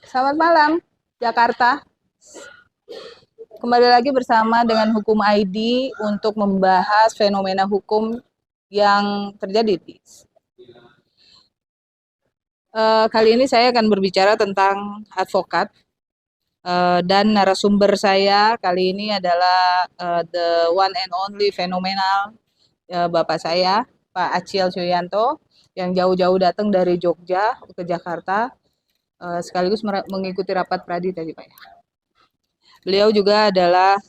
Selamat malam, Jakarta. Kembali lagi bersama dengan Hukum ID untuk membahas fenomena hukum yang terjadi. Kali ini saya akan berbicara tentang advokat dan narasumber saya kali ini adalah the one and only fenomenal Bapak saya, Pak Acil Suyanto, yang jauh-jauh datang dari Jogja ke Jakarta sekaligus mengikuti rapat pradi tadi Pak ya. Beliau juga adalah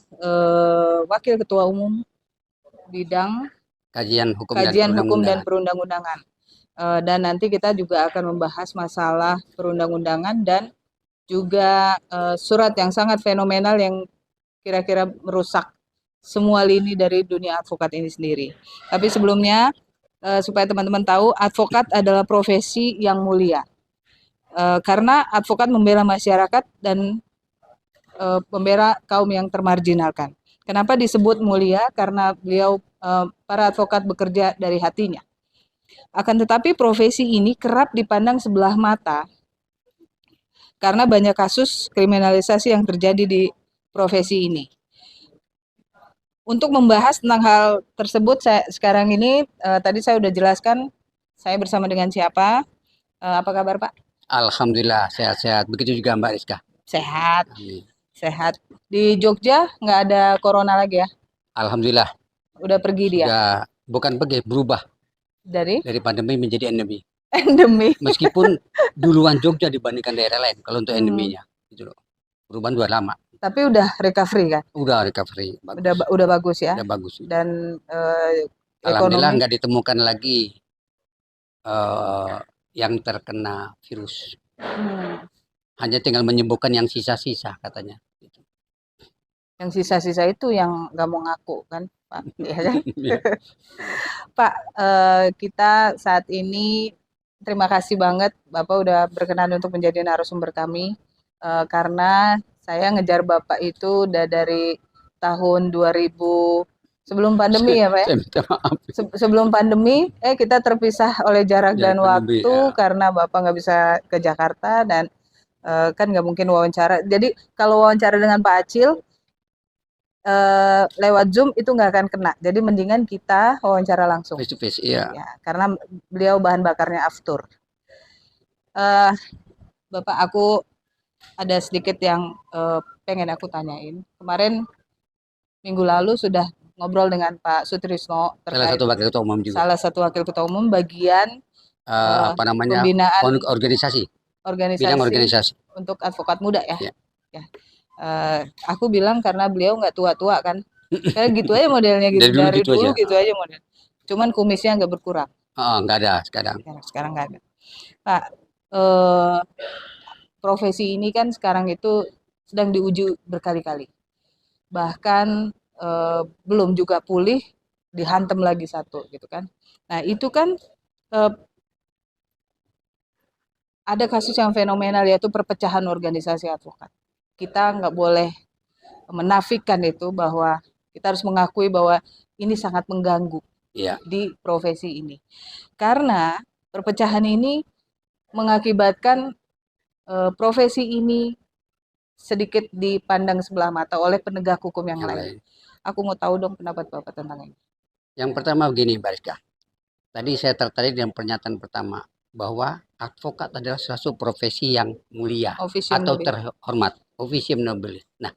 Wakil Ketua Umum Bidang Kajian Hukum dan Perundang-undangan. Dan nanti kita juga akan membahas masalah perundang-undangan dan juga surat yang sangat fenomenal yang kira-kira merusak semua lini dari dunia advokat ini sendiri. Tapi sebelumnya, supaya teman-teman tahu, advokat adalah profesi yang mulia. Karena advokat membela masyarakat dan membela kaum yang termarginalkan. Kenapa disebut mulia? Karena beliau para advokat bekerja dari hatinya. Akan tetapi profesi ini kerap dipandang sebelah mata karena banyak kasus kriminalisasi yang terjadi di profesi ini. Untuk membahas tentang hal tersebut, sekarang ini tadi saya sudah jelaskan saya bersama dengan siapa. Apa kabar Pak? Alhamdulillah sehat-sehat. Begitu juga Mbak Rizka. Sehat. Amin. Sehat. Di Jogja nggak ada corona lagi ya? Alhamdulillah. Udah pergi dia? Sudah, bukan pergi, berubah. Dari pandemi menjadi endemi. Endemi. Meskipun duluan Jogja dibandingkan daerah lain kalau untuk endeminya. Gitu loh. Perubahan udah lama. Tapi udah recovery kan? Udah recovery. Bagus. Udah bagus ya? Udah bagus. Dan alhamdulillah ekonomi nggak ditemukan lagi yang terkena virus. Hanya tinggal menyembuhkan yang sisa-sisa katanya. Yang sisa-sisa itu yang nggak mau ngaku kan Pak? Ya kan? Pak, kita saat ini terima kasih banget Bapak udah berkenan untuk menjadi narasumber kami karena saya ngejar Bapak itu udah dari tahun 2000 sebelum pandemi ya Pak ya? Sebelum pandemi kita terpisah oleh jarak dan waktu ya. Karena Bapak nggak bisa ke Jakarta dan kan nggak mungkin wawancara. Jadi kalau wawancara dengan Pak Acil lewat Zoom itu nggak akan kena. Jadi mendingan kita wawancara langsung. Face to face, iya. Ya, karena beliau bahan bakarnya aftur. Bapak, aku ada sedikit yang pengen aku tanyain. Kemarin minggu lalu sudah ngobrol dengan Pak Sutrisno terkait salah satu wakil ketua umum bagian pembinaan organisasi untuk advokat muda ya. Ya. Aku bilang karena beliau nggak tua-tua kan, kayak gitu aja modelnya gitu dari dulu gitu aja model. Cuman kumisnya nggak berkurang. Nggak ada sekarang. Sekarang nggak ada. Pak, profesi ini kan sekarang itu sedang diuji berkali-kali. Bahkan belum juga pulih, dihantam lagi satu gitu kan. Nah itu kan ada kasus yang fenomenal yaitu perpecahan organisasi advokat. Kita nggak boleh menafikan itu bahwa kita harus mengakui bahwa ini sangat mengganggu di profesi ini. Karena perpecahan ini mengakibatkan profesi ini sedikit dipandang sebelah mata oleh penegak hukum yang lain. Aku mau tahu dong pendapat Bapak tentang ini. Yang pertama begini, Mbak Rizka. Tadi saya tertarik dengan pernyataan pertama bahwa advokat adalah suatu profesi yang mulia atau terhormat, officium nobilis. Nah,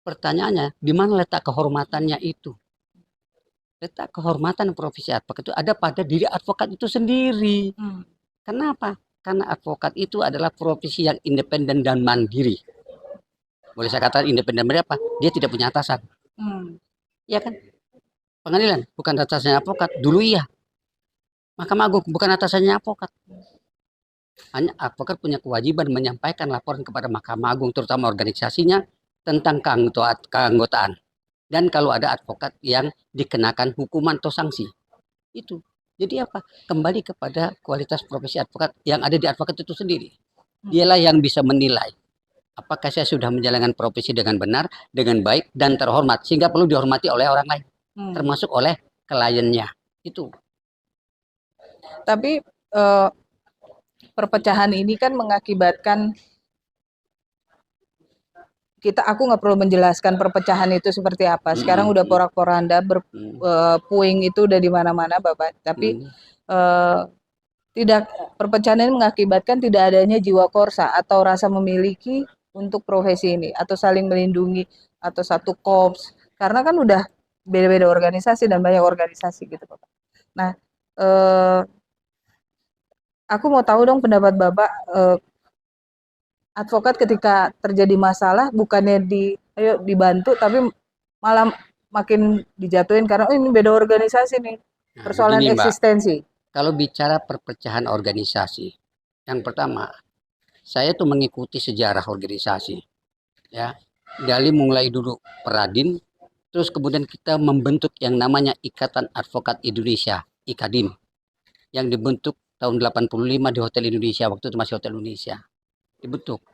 pertanyaannya, di mana letak kehormatannya itu? Letak kehormatan profesi advokat itu ada pada diri advokat itu sendiri. Kenapa? Karena advokat itu adalah profesi yang independen dan mandiri. Boleh saya katakan independen berapa? Dia tidak punya atasan. Ya kan? Pengadilan bukan atasannya advokat. Dulu iya. Mahkamah Agung bukan atasannya advokat. Hanya advokat punya kewajiban menyampaikan laporan kepada Mahkamah Agung, terutama organisasinya, tentang keanggotaan. Dan kalau ada advokat yang dikenakan hukuman atau sanksi. Itu. Jadi apa? Kembali kepada kualitas profesi advokat yang ada di advokat itu sendiri. Dialah yang bisa menilai apakah saya sudah menjalankan profesi dengan benar, dengan baik, dan terhormat. Sehingga perlu dihormati oleh orang lain. Termasuk oleh kliennya. Itu. Tapi perpecahan ini kan mengakibatkan aku nggak perlu menjelaskan perpecahan itu seperti apa. Sekarang udah porak-poranda, puing itu udah di mana-mana, Bapak. Tapi tidak, perpecahan ini mengakibatkan tidak adanya jiwa korsa atau rasa memiliki untuk profesi ini, atau saling melindungi, atau satu korps. Karena kan udah beda-beda organisasi dan banyak organisasi gitu, Bapak. Nah, aku mau tahu dong pendapat Bapak, advokat ketika terjadi masalah bukannya ayo dibantu, tapi malah makin dijatuhin karena ini beda organisasi nih. Nah, Persoalan begini, Mbak. eksistensi. Kalau bicara perpecahan organisasi, yang pertama, saya tuh mengikuti sejarah organisasi, ya. Dari mulai dulu Peradin, terus kemudian kita membentuk yang namanya Ikatan Advokat Indonesia, IKADIM, yang dibentuk tahun 85 di Hotel Indonesia, waktu itu masih Hotel Indonesia. Dibentuk.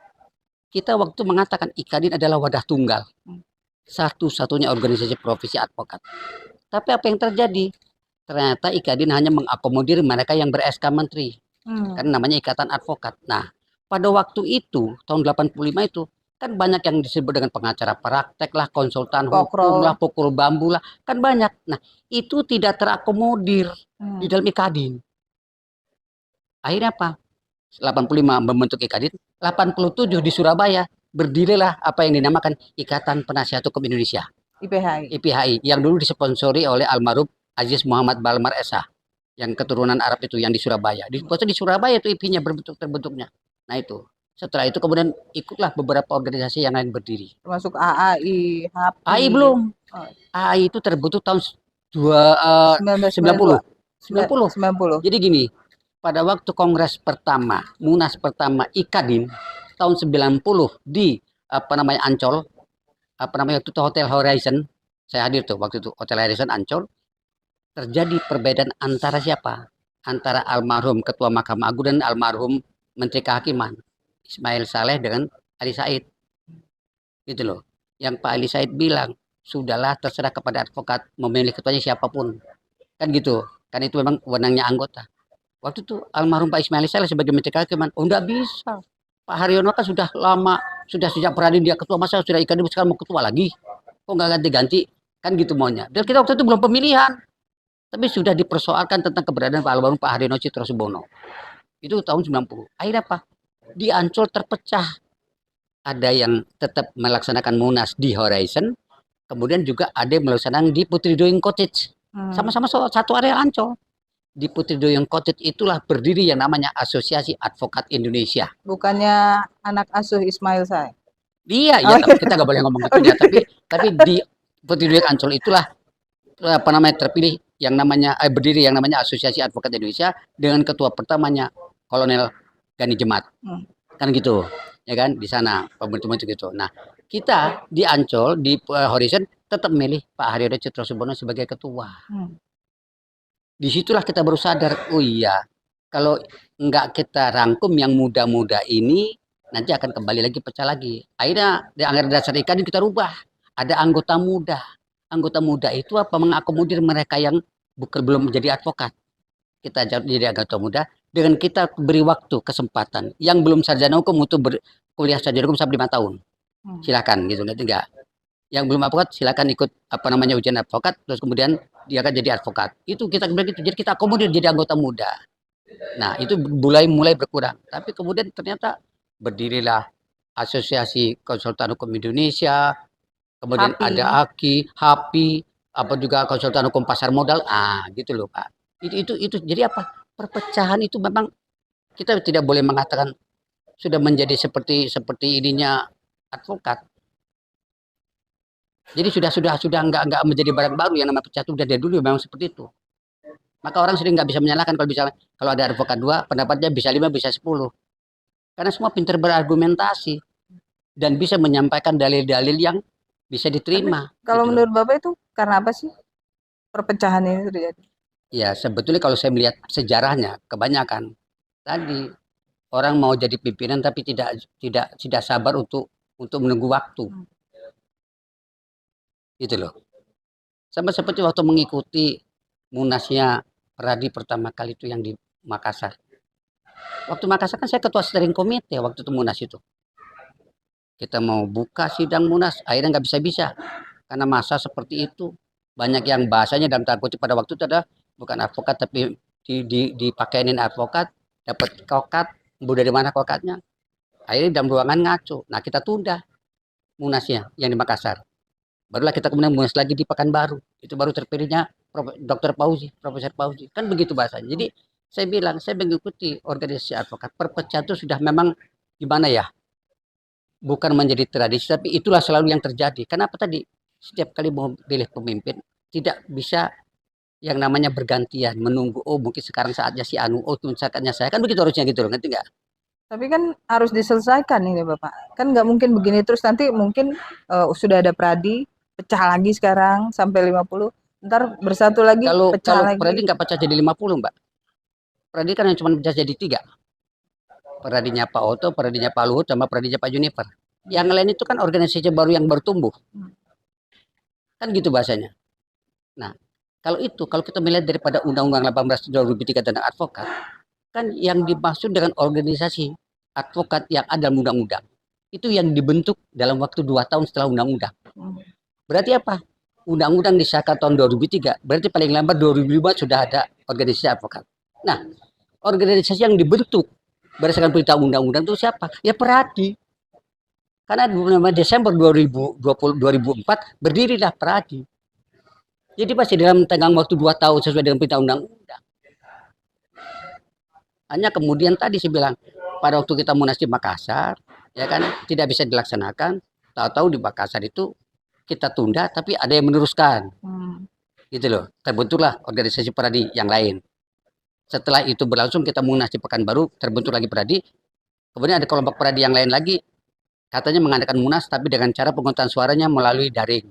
Kita waktu mengatakan IKADIM adalah wadah tunggal, satu-satunya organisasi profesi advokat. Tapi apa yang terjadi? Ternyata IKADIN hanya mengakomodir mereka yang ber-SK menteri. Karena namanya Ikatan Advokat. Nah, pada waktu itu, tahun 85 itu, kan banyak yang disebut dengan pengacara praktek lah, konsultan hukum lah, pukul bambu lah, kan banyak. Nah, itu tidak terakomodir di dalam IKADIN. Akhirnya apa? 85 membentuk IKADIN, 87 di Surabaya, berdirilah apa yang dinamakan Ikatan Penasihat Hukum Indonesia. IPHI, yang dulu disponsori oleh almarhum Aziz Muhammad Balmar Esa, yang keturunan Arab itu, yang di Surabaya. Di Surabaya itu IP-nya terbentuknya. Nah itu. Setelah itu kemudian ikutlah beberapa organisasi yang lain berdiri. Termasuk AAI, HAPI. AI belum. AI itu terbentuk tahun 90. 90. Jadi gini, pada waktu kongres pertama, Munas pertama IKADIN tahun 90 di Ancol, itu Hotel Horizon. Saya hadir tuh waktu itu, Hotel Horizon Ancol. Terjadi perbedaan antara siapa? Antara almarhum Ketua Mahkamah Agung dan almarhum Menteri Kehakiman Ismail Saleh dengan Ali Said. Gitu loh. Yang Pak Ali Said bilang, sudahlah terserah kepada advokat memilih ketuanya siapapun. Kan gitu. Kan itu memang wewenangnya anggota. Waktu itu almarhum Pak Ismail Saleh sebagai Menteri Kehakiman, oh enggak bisa. Pak Haryono kan sudah lama, sudah sejak Peradin dia ketua, masa sudah IKADIM sekarang mau ketua lagi? Kok nggak ganti-ganti? Kan gitu maunya. Dan kita waktu itu belum pemilihan. Tapi sudah dipersoalkan tentang keberadaan Pak almarhum Pak Haryono Citrosubono. Itu tahun 90. Akhirnya apa? Di Ancol terpecah. Ada yang tetap melaksanakan Munas di Horizon, kemudian juga ada yang melaksanakan di Putri Duyung Cottage. Sama-sama satu area Ancol. Di Putri Duyung Cottage itulah berdiri yang namanya Asosiasi Advokat Indonesia. Bukannya anak asuh Ismail Saleh? Iya, ya, tapi kita nggak boleh ngomong itu ya. Tapi di Putri Duyung Ancol itulah terpilih yang namanya berdiri yang namanya Asosiasi Advokat Indonesia dengan ketua pertamanya Kolonel Gani Jemat. Kan gitu. Ya kan, di sana pembentukan itu gitu. Nah, kita di Ancol di Horizon tetap milih Pak Haryono Citrosubono sebagai ketua. Disitulah kita baru sadar, oh iya, kalau enggak kita rangkum yang muda-muda ini, nanti akan kembali lagi pecah lagi. Akhirnya di anggaran dasar IKADIN kita rubah. Ada anggota muda. Anggota muda itu apa? Mengakomodir mereka yang belum menjadi advokat. Kita jadi anggota muda dengan kita beri waktu kesempatan yang belum sarjana hukum untuk kuliah sarjana hukum sampai 5 tahun. Silakan gitu, nanti enggak. Yang belum advokat silakan ikut ujian advokat, terus kemudian dia akan jadi advokat. Itu kita begitu. Jadi kita akomodir jadi anggota muda. Nah, itu mulai berkurang. Tapi kemudian ternyata berdirilah Asosiasi Konsultan Hukum Indonesia, kemudian ada HAPI, apa juga konsultan hukum pasar modal. Gitu loh, Pak. Itu jadi apa? Perpecahan itu memang kita tidak boleh mengatakan sudah menjadi seperti ininya advokat. Jadi sudah nggak menjadi barang baru yang namanya pecah itu dari dulu memang seperti itu. Maka orang sering nggak bisa menyalahkan kalau ada advokat 2 pendapatnya bisa 5 bisa 10. Karena semua pintar berargumentasi dan bisa menyampaikan dalil-dalil yang bisa diterima. Tapi, kalau gitu menurut Bapak itu karena apa sih perpecahan ini terjadi? Ya sebetulnya kalau saya melihat sejarahnya kebanyakan tadi orang mau jadi pimpinan tapi tidak sabar untuk menunggu waktu. Gitu loh. Sama seperti waktu mengikuti Munasnya Pradi pertama kali itu yang di Makassar. Waktu Makassar kan saya ketua steering komite waktu itu Munas itu. kita mau buka sidang munas, akhirnya nggak bisa-bisa karena masa seperti itu. Banyak yang bahasanya dalam tanda kutip pada waktu itu ada bukan advokat tapi dipakeinin advokat, dapat kokat, bu dari mana kokatnya? Akhirnya dalam ruangan ngaco. Nah kita tunda munasnya yang di Makassar. Barulah kita kemudian munas lagi di Pekanbaru. Itu baru terpilihnya Dr. Fauzi, Profesor Fauzi. Kan begitu bahasanya. Jadi saya bilang, saya mengikuti organisasi advokat. Perpecahan itu sudah memang gimana ya? Bukan menjadi tradisi, tapi itulah selalu yang terjadi. Kenapa tadi? Setiap kali mau pilih pemimpin, tidak bisa yang namanya bergantian, menunggu, oh mungkin sekarang saatnya si Anu, oh saatnya saya. Kan begitu harusnya gitu loh, ngerti nggak? Tapi kan harus diselesaikan ini Bapak. Kan nggak mungkin begini terus, nanti mungkin sudah ada Pradi, pecah lagi sekarang sampai 50, ntar bersatu lagi, pecah Kalau lagi. Pradi nggak pecah jadi 50, Mbak. Pradi kan yang cuma pecah jadi 3. Pradinya Pak Oto, Pradinya Pak Luhut, sama Pradinya Pak Juniper. Yang lain itu kan organisasi baru yang bertumbuh. Kan gitu bahasanya. Nah, kalau kita melihat daripada Undang-Undang 18 2003 tentang advokat, kan yang dimaksud dengan organisasi advokat yang ada dalam undang-undang itu yang dibentuk dalam waktu 2 tahun setelah undang-undang. Berarti apa? Undang-undang disahkan tahun 2003, berarti paling lambat 2005 sudah ada organisasi advokat. Nah, organisasi yang dibentuk berdasarkan perintah undang-undang itu siapa? Ya Peradi. Karena 25 Desember 2004 berdirilah Peradi. Jadi masih dalam tenggang waktu 2 tahun sesuai dengan perintah undang-undang. Hanya kemudian tadi saya bilang, pada waktu kita munas di Makassar, ya kan tidak bisa dilaksanakan. Tahu-tahu di Makassar itu kita tunda, tapi ada yang meneruskan. Gitu loh. Terbentuklah organisasi Peradi yang lain. Setelah itu berlangsung kita munas di Pekanbaru, terbentuk lagi Peradi. Kemudian ada kelompok Peradi yang lain lagi, katanya mengadakan munas, tapi dengan cara penghutang suaranya melalui daring.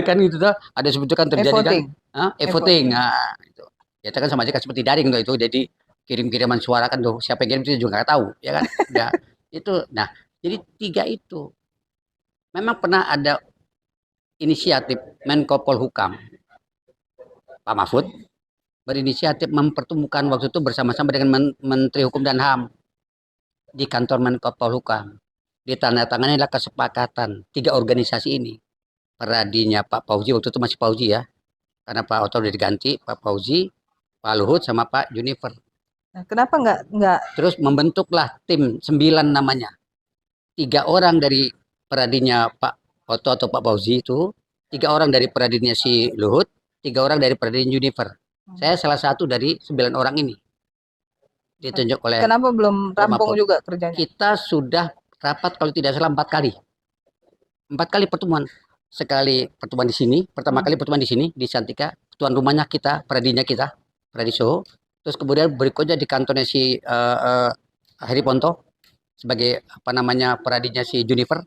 Kan gitu tuh, ada sebetulnya kan terjadi kan, e-voting. Nah, itu. Ya itu kan sama aja seperti daring tuh itu. Jadi kirim-kiriman suara kan tuh, siapa yang kirim itu juga nggak tahu, ya kan? Ya, itu. Nah, jadi 3 itu. Memang pernah ada inisiatif Menko Polhukam, Pak Mahfud, berinisiatif mempertemukan waktu itu bersama-sama dengan Menteri Hukum dan HAM di kantor Menko Polhukam. Ditandatangani adalah kesepakatan 3 organisasi ini. Peradinya Pak Fauzi, waktu itu masih Fauzi ya, karena Pak Oto udah diganti, Pak Fauzi, Pak Luhut sama Pak Juniper. Nah, kenapa nggak? Terus membentuklah tim 9 namanya. 3 orang dari peradinya Pak Oto atau Pak Fauzi itu, 3 orang dari peradinya si Luhut, 3 orang dari peradinya Juniper. Saya salah satu dari 9 orang ini. Ditunjuk oleh. Kenapa belum rampung juga kerjanya? Kita sudah rapat kalau tidak salah 4 kali. 4 kali pertemuan. Sekali pertemuan di sini, pertama kali pertemuan di sini di Santika, tuan rumahnya kita, peradinya kita, Peradi Soho. Terus kemudian berikutnya di kantornya si Heri Ponto sebagai apa namanya peradinya si Juniper.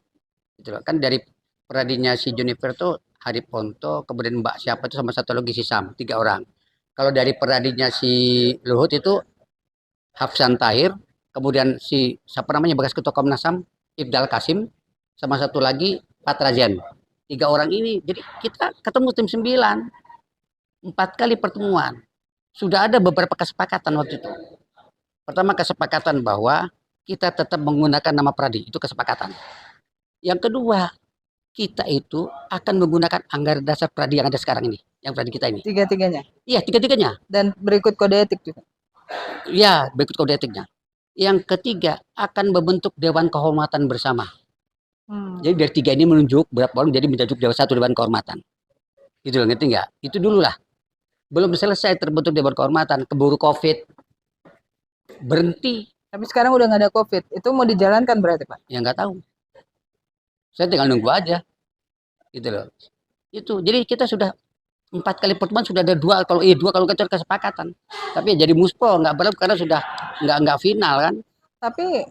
Gitu kan dari peradinya si Juniper tuh Heri Ponto, kemudian Mbak siapa itu sama satu lagi si Sam, 3 orang. Kalau dari peradinya si Luhut itu Hafsan Tahir, kemudian si siapa namanya bekas ketua Komnas HAM Ibdal Kasim, sama satu lagi Patrazian. 3 orang ini, jadi kita ketemu tim 9, 4 kali pertemuan. Sudah ada beberapa kesepakatan waktu itu. Pertama kesepakatan bahwa kita tetap menggunakan nama Pradi, itu kesepakatan. Yang kedua, kita itu akan menggunakan anggaran dasar Pradi yang ada sekarang ini, yang Pradi kita ini. 3-3-nya? Iya, 3-3-nya. Dan berikut kode etik juga? Iya, berikut kode etiknya. Yang ketiga, akan membentuk Dewan Kehormatan bersama. Jadi dari 3 ini menunjuk berapa orang jadi menunjuk satu Dewan Kehormatan. Gitu loh, ngerti nggak? Itu dulu lah. Belum selesai terbentuk Dewan Kehormatan, keburu COVID. Berhenti. Tapi sekarang udah nggak ada COVID. Itu mau dijalankan berarti Pak? Ya nggak tahu. Saya tinggal nunggu aja. Gitu loh. Itu. Jadi kita sudah 4 kali pertemuan sudah ada 2 kalau kita kesepakatan. Tapi ya jadi muspol nggak berlaku karena sudah nggak final kan. Tapi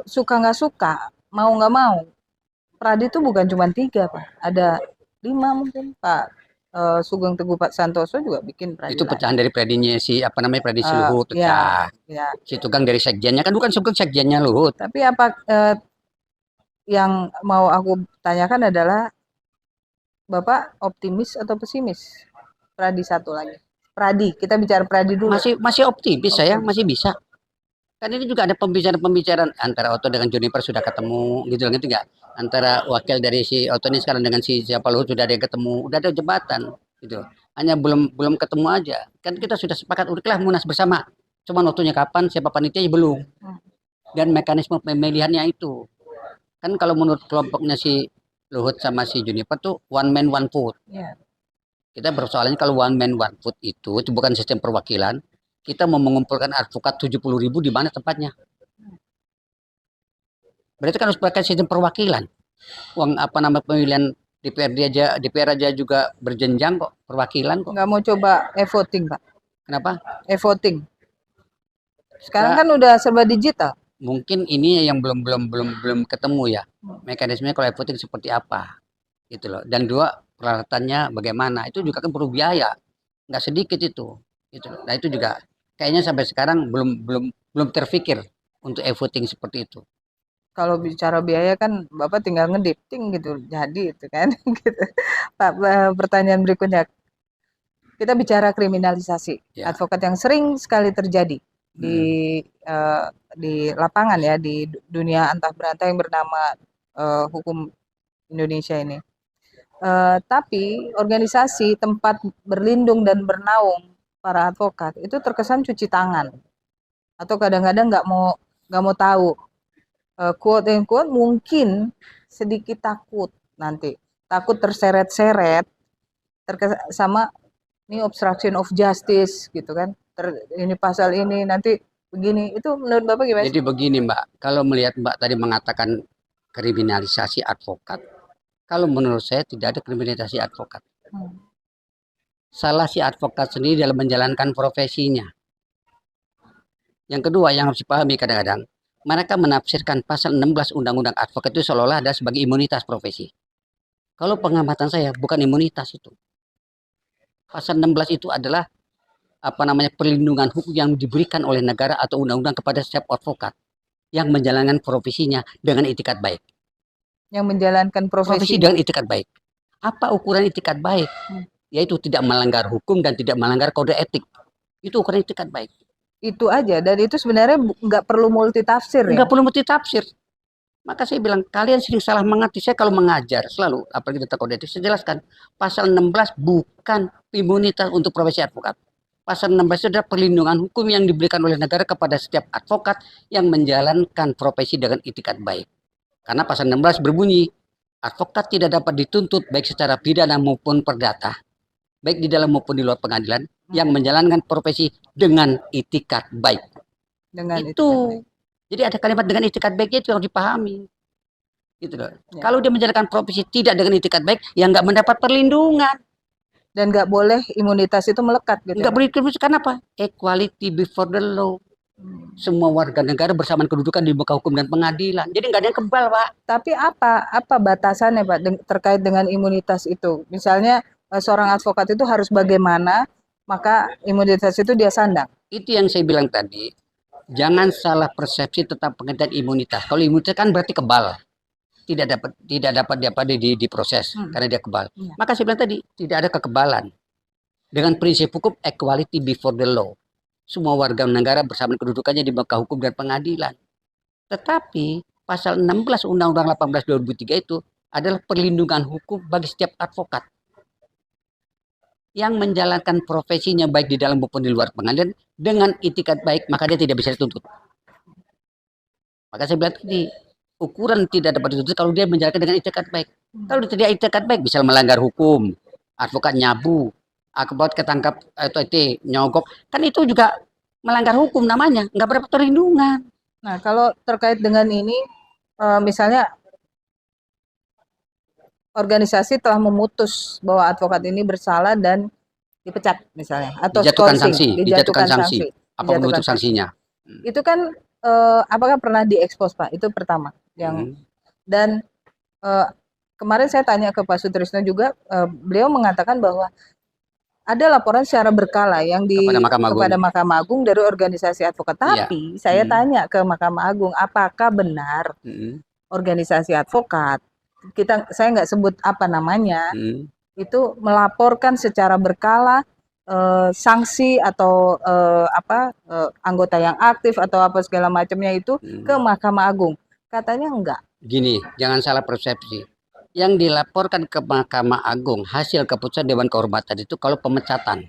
suka nggak suka, mau nggak mau, Pradi itu bukan cuma 3 Pak, ada 5 mungkin. Pak Sugeng Teguh Pak Santoso juga bikin Pradi. Itu pecahan dari Pradinya si apa namanya Pradi si Luhut pecah. Ya. Si Tugang dari sekjennya kan bukan Sugeng sekjennya Luhut. Tapi apa yang mau aku tanyakan adalah Bapak optimis atau pesimis Pradi 1 lagi? Pradi, kita bicara Pradi dulu. Masih optimis saya, masih bisa. Kan ini juga ada pembicaraan-pembicaraan antara Otto dengan Juniper sudah ketemu gitu loh, ngerti nggak? Antara wakil dari si Otto ini sekarang dengan si siapa Luhut sudah ada yang ketemu, udah ada jembatan gitu. Hanya belum belum ketemu aja. Kan kita sudah sepakat udahlah munas bersama. Cuma waktunya kapan, siapa panitianya belum. Dan mekanisme pemilihannya itu. Kan kalau menurut kelompoknya si Luhut sama si Juniper tuh one man one vote. Ya. Kita persoalannya kalau one man one vote itu bukan sistem perwakilan. Kita mau mengumpulkan advokat 70.000 di mana tempatnya? Berarti kan harus pakai sistem perwakilan. Uang apa nama pemilihan DPR aja juga berjenjang kok, perwakilan kok. Nggak mau coba e-voting, Pak? Kenapa? E-voting. Sekarang kan udah serba digital. Mungkin ini yang belum ketemu ya. Mekanismenya kalau e-voting seperti apa? Gitu loh. Dan dua, peralatannya bagaimana? Itu juga kan perlu biaya. Nggak sedikit itu. Gitu loh. Nah, itu juga kayaknya sampai sekarang belum terpikir untuk e-voting seperti itu. Kalau bicara biaya kan Bapak tinggal ngediting gitu, jadi itu kan. Gitu. Pak, pertanyaan berikutnya, kita bicara kriminalisasi Ya. advokat yang sering sekali terjadi di lapangan ya, di dunia antah berantah yang bernama hukum Indonesia ini. Tapi organisasi tempat berlindung dan bernaung para advokat itu terkesan cuci tangan, atau kadang-kadang nggak mau tahu. Quote and quote mungkin sedikit takut terseret-seret sama ini obstruction of justice gitu kan, ini pasal ini nanti begini, itu menurut Bapak gimana? Jadi begini Mbak, kalau melihat Mbak tadi mengatakan kriminalisasi advokat, kalau menurut saya tidak ada kriminalisasi advokat. Salah si advokat sendiri dalam menjalankan profesinya. Yang kedua yang harus dipahami kadang-kadang, mereka menafsirkan pasal 16 Undang-Undang Advokat itu seolah-olah ada sebagai imunitas profesi. Kalau pengamatan saya bukan imunitas itu. Pasal 16 itu adalah perlindungan hukum yang diberikan oleh negara atau undang-undang kepada setiap advokat yang menjalankan profesinya dengan itikat baik. Yang menjalankan profesi dengan itikat baik. Apa ukuran itikat baik? Yaitu tidak melanggar hukum dan tidak melanggar kode etik. Itu ukuran itikat baik. Itu aja, dan itu sebenarnya nggak perlu multitafsir ya? Nggak perlu multitafsir. Maka saya bilang, kalian sering salah mengerti. Saya kalau mengajar selalu, apalagi tentang kode etik, saya jelaskan, pasal 16 bukan imunitas untuk profesi advokat. Pasal 16 itu adalah perlindungan hukum yang diberikan oleh negara kepada setiap advokat yang menjalankan profesi dengan itikat baik. Karena pasal 16 berbunyi, advokat tidak dapat dituntut baik secara pidana maupun perdata, baik di dalam maupun di luar pengadilan, yang menjalankan profesi dengan itikat baik. Dengan itu. Itikat baik. Jadi ada kalimat dengan itikat baik itu harus dipahami. Gitu loh. Ya. Kalau dia menjalankan profesi tidak dengan itikat baik, ya nggak mendapat perlindungan. Dan nggak boleh imunitas itu melekat gitu. Nggak boleh imunitas, karena apa? Equality before the law. Semua warga negara bersamaan kedudukan di muka hukum dan pengadilan. Jadi nggak ada yang kebal, Pak. Tapi apa batasannya, Pak, terkait dengan imunitas itu? Misalnya seorang advokat itu harus bagaimana, maka imunitas itu dia sandang. Itu yang saya bilang tadi. Jangan salah persepsi tentang pengertian imunitas. Kalau imunitas kan berarti kebal. Tidak dapat diproses karena dia kebal. Ya. Maka saya bilang tadi, tidak ada kekebalan. Dengan prinsip hukum equality before the law. Semua warga negara bersama kedudukannya di muka hukum dan pengadilan. Tetapi pasal 16 Undang-Undang 18 2003 itu adalah perlindungan hukum bagi setiap advokat yang menjalankan profesinya baik di dalam maupun di luar pengadilan dengan itikat baik, maka dia tidak bisa dituntut. Maka saya bilang tadi, ukuran tidak dapat dituntut kalau dia menjalankan dengan itikat baik. Kalau dia tidak itikat baik, bisa melanggar hukum, advokat nyabu, akibat ketangkap atau itu nyogok, kan itu juga melanggar hukum namanya, nggak berdapat perlindungan. Nah, kalau terkait dengan ini, misalnya organisasi telah memutus bahwa advokat ini bersalah dan dipecat misalnya, atau dijatuhkan sanksi. Apa bentuk sanksinya? Itu kan apakah pernah diekspos, Pak? Itu pertama. Dan kemarin saya tanya ke Pak Sutrisno juga, beliau mengatakan bahwa ada laporan secara berkala yang kepada Mahkamah Agung dari organisasi advokat. Tapi saya tanya ke Mahkamah Agung, apakah benar organisasi advokat, saya nggak sebut apa namanya, itu melaporkan secara berkala sanksi atau anggota yang aktif atau apa segala macamnya itu ke Mahkamah Agung. Katanya enggak. Gini, jangan salah persepsi. Yang dilaporkan ke Mahkamah Agung hasil keputusan Dewan Kehormatan itu kalau pemecatan.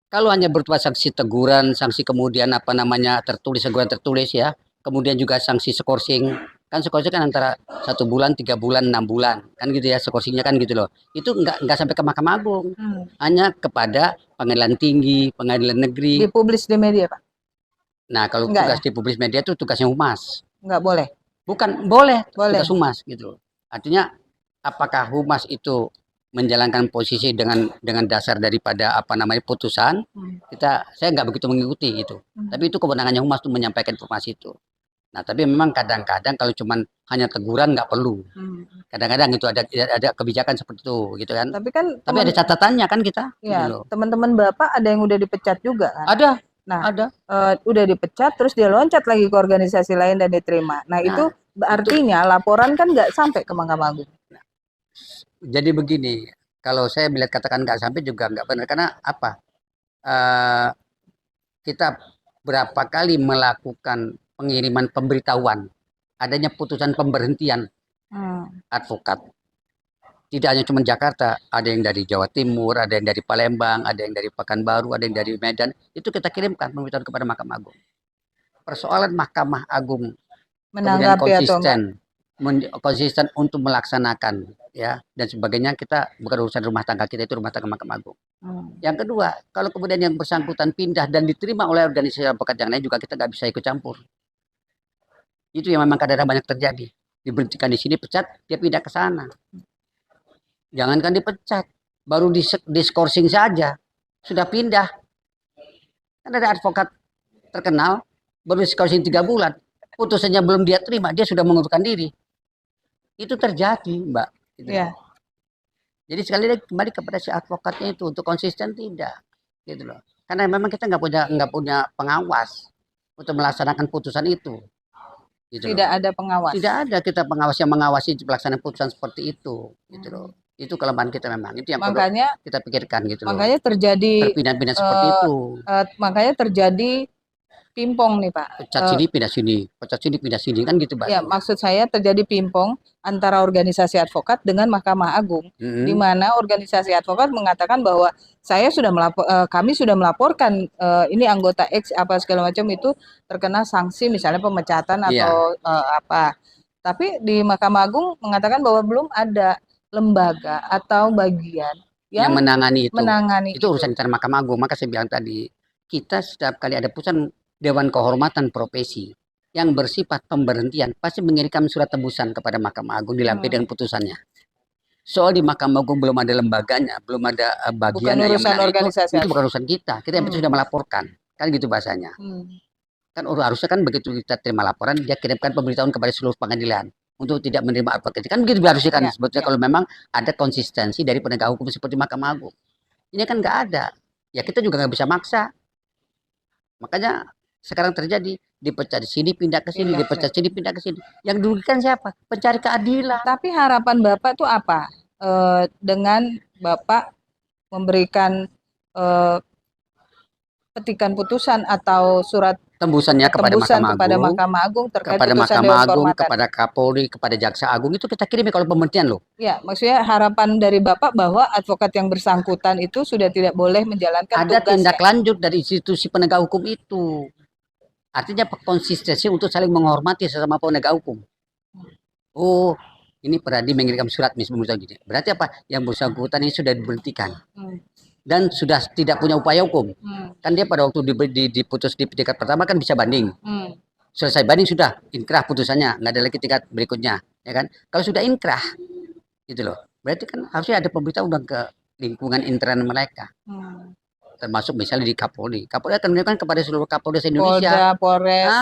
Kalau hanya berupa sanksi teguran, sanksi kemudian teguran tertulis ya, kemudian juga sanksi skorsing, kan skorsing kan antara 1 bulan, 3 bulan, 6 bulan, kan gitu ya skorsingnya kan gitu loh. Itu nggak sampai ke Mahkamah Agung, hanya kepada Pengadilan Tinggi, Pengadilan Negeri. Dipublis di media, Pak? Nah, kalau tugas dipublis media itu tugasnya humas. Nggak boleh? Bukan, boleh. Tugas humas gitu. Artinya apakah humas itu menjalankan posisi dengan dasar daripada putusan, saya nggak begitu mengikuti gitu. Tapi itu kewenangannya humas untuk menyampaikan informasi itu. Nah, tapi memang kadang-kadang kalau cuman hanya teguran nggak perlu. Kadang-kadang itu ada kebijakan seperti itu gitu kan. Tapi ada catatannya kan kita. Ya, gitu. Teman-teman Bapak ada yang udah dipecat juga kan? Ada. Nah, udah dipecat terus dia loncat lagi ke organisasi lain dan diterima. Nah, itu artinya laporan kan nggak sampai ke Mahkamah Agung. Jadi begini, kalau saya melihat katakan nggak sampai juga nggak benar, karena apa? Kita berapa kali melakukan pengiriman pemberitahuan adanya putusan pemberhentian advokat. Tidak hanya cuma Jakarta, ada yang dari Jawa Timur, ada yang dari Palembang, ada yang dari Pekanbaru, ada yang dari Medan. Itu kita kirimkan pemberitahuan kepada Mahkamah Agung. Persoalan Mahkamah Agung menanggapi konsisten untuk melaksanakan ya dan sebagainya, kita bukan urusan rumah tangga kita, itu rumah tangga Mahkamah Agung. Yang kedua, kalau kemudian yang bersangkutan pindah dan diterima oleh organisasi advokat yang lain juga kita nggak bisa ikut campur. Itu yang memang kadang-kadang banyak terjadi. Diberhentikan di sini, pecat, dia pindah ke sana. Jangankan dipecat, baru diskorsing saja sudah pindah. Kan ada advokat terkenal baru diskorsing 3 bulan, putusannya belum dia terima, dia sudah mengundurkan diri. Itu terjadi, Mbak. Gitu. Ya. Jadi sekali lagi kembali kepada si advokatnya itu, untuk konsisten tidak, gitu loh. Karena memang kita nggak punya pengawas untuk melaksanakan putusan itu. Gitu tidak loh. Ada pengawas. Tidak ada kita pengawas yang mengawasi pelaksanaan putusan seperti itu, gitu loh. Itu kelemahan kita memang. Itu yang makanya perlu kita pikirkan gitu loh. Makanya terjadi terpindah-pindah seperti itu. Makanya terjadi pingpong nih Pak. Pecat sini pindah sini, pecat sini pindah sini, kan gitu Pak. Ya, maksud saya terjadi pingpong antara organisasi advokat dengan Mahkamah Agung, di mana organisasi advokat mengatakan bahwa kami sudah melaporkan ini anggota X apa segala macam itu terkena sanksi misalnya pemecatan atau apa. Tapi di Mahkamah Agung mengatakan bahwa belum ada lembaga atau bagian yang menangani itu urusan internal Mahkamah Agung. Maka saya bilang tadi, kita setiap kali ada putusan Dewan Kehormatan Profesi yang bersifat pemberhentian pasti mengirimkan surat tebusan kepada Mahkamah Agung dilampir dengan putusannya. Soal di Mahkamah Agung belum ada lembaganya, belum ada bagian yang menangani itu bukan urusan kita. Kita yang sudah melaporkan, kan gitu bahasanya. Kan harusnya kan begitu kita terima laporan, dia kirimkan pemberitahuan kepada seluruh pengadilan untuk tidak menerima advokat. Kan begitu harusnya kan sebetulnya kalau memang ada konsistensi dari penegak hukum seperti Mahkamah Agung. Ini kan nggak ada. Ya kita juga nggak bisa maksa. Makanya sekarang terjadi dipecat di sini pindah ke sini, dipecat sini pindah ke sini. Yang dirugikan siapa? Pencari keadilan. Tapi harapan Bapak tuh apa? Dengan Bapak memberikan petikan putusan atau surat tembusannya kepada Mahkamah Agung terkait kepada Mahkamah Agung, kepada Kapolri, kepada Jaksa Agung, itu kita kirim kalau pemberhentian loh. Ya, maksudnya harapan dari Bapak bahwa advokat yang bersangkutan itu sudah tidak boleh menjalankan tugasnya. Ada tindak lanjut dari institusi penegak hukum itu. Artinya konsistensi untuk saling menghormati sesama penegak hukum. Oh, ini Pradi mengirimkan surat misalnya gini. Berarti apa? Yang bersangkutan ini sudah diberhentikan. Dan sudah tidak punya upaya hukum. Kan dia pada waktu diputus di tingkat pertama kan bisa banding. Selesai banding sudah inkrah putusannya, nggak ada lagi tingkat berikutnya, ya kan? Kalau sudah inkrah, gitu loh. Berarti kan harusnya ada pemberitahuan ke lingkungan internal mereka. Termasuk misalnya di Kapolri. Kapolri akan menunjukkan kepada seluruh Kapolri Indonesia. Polres.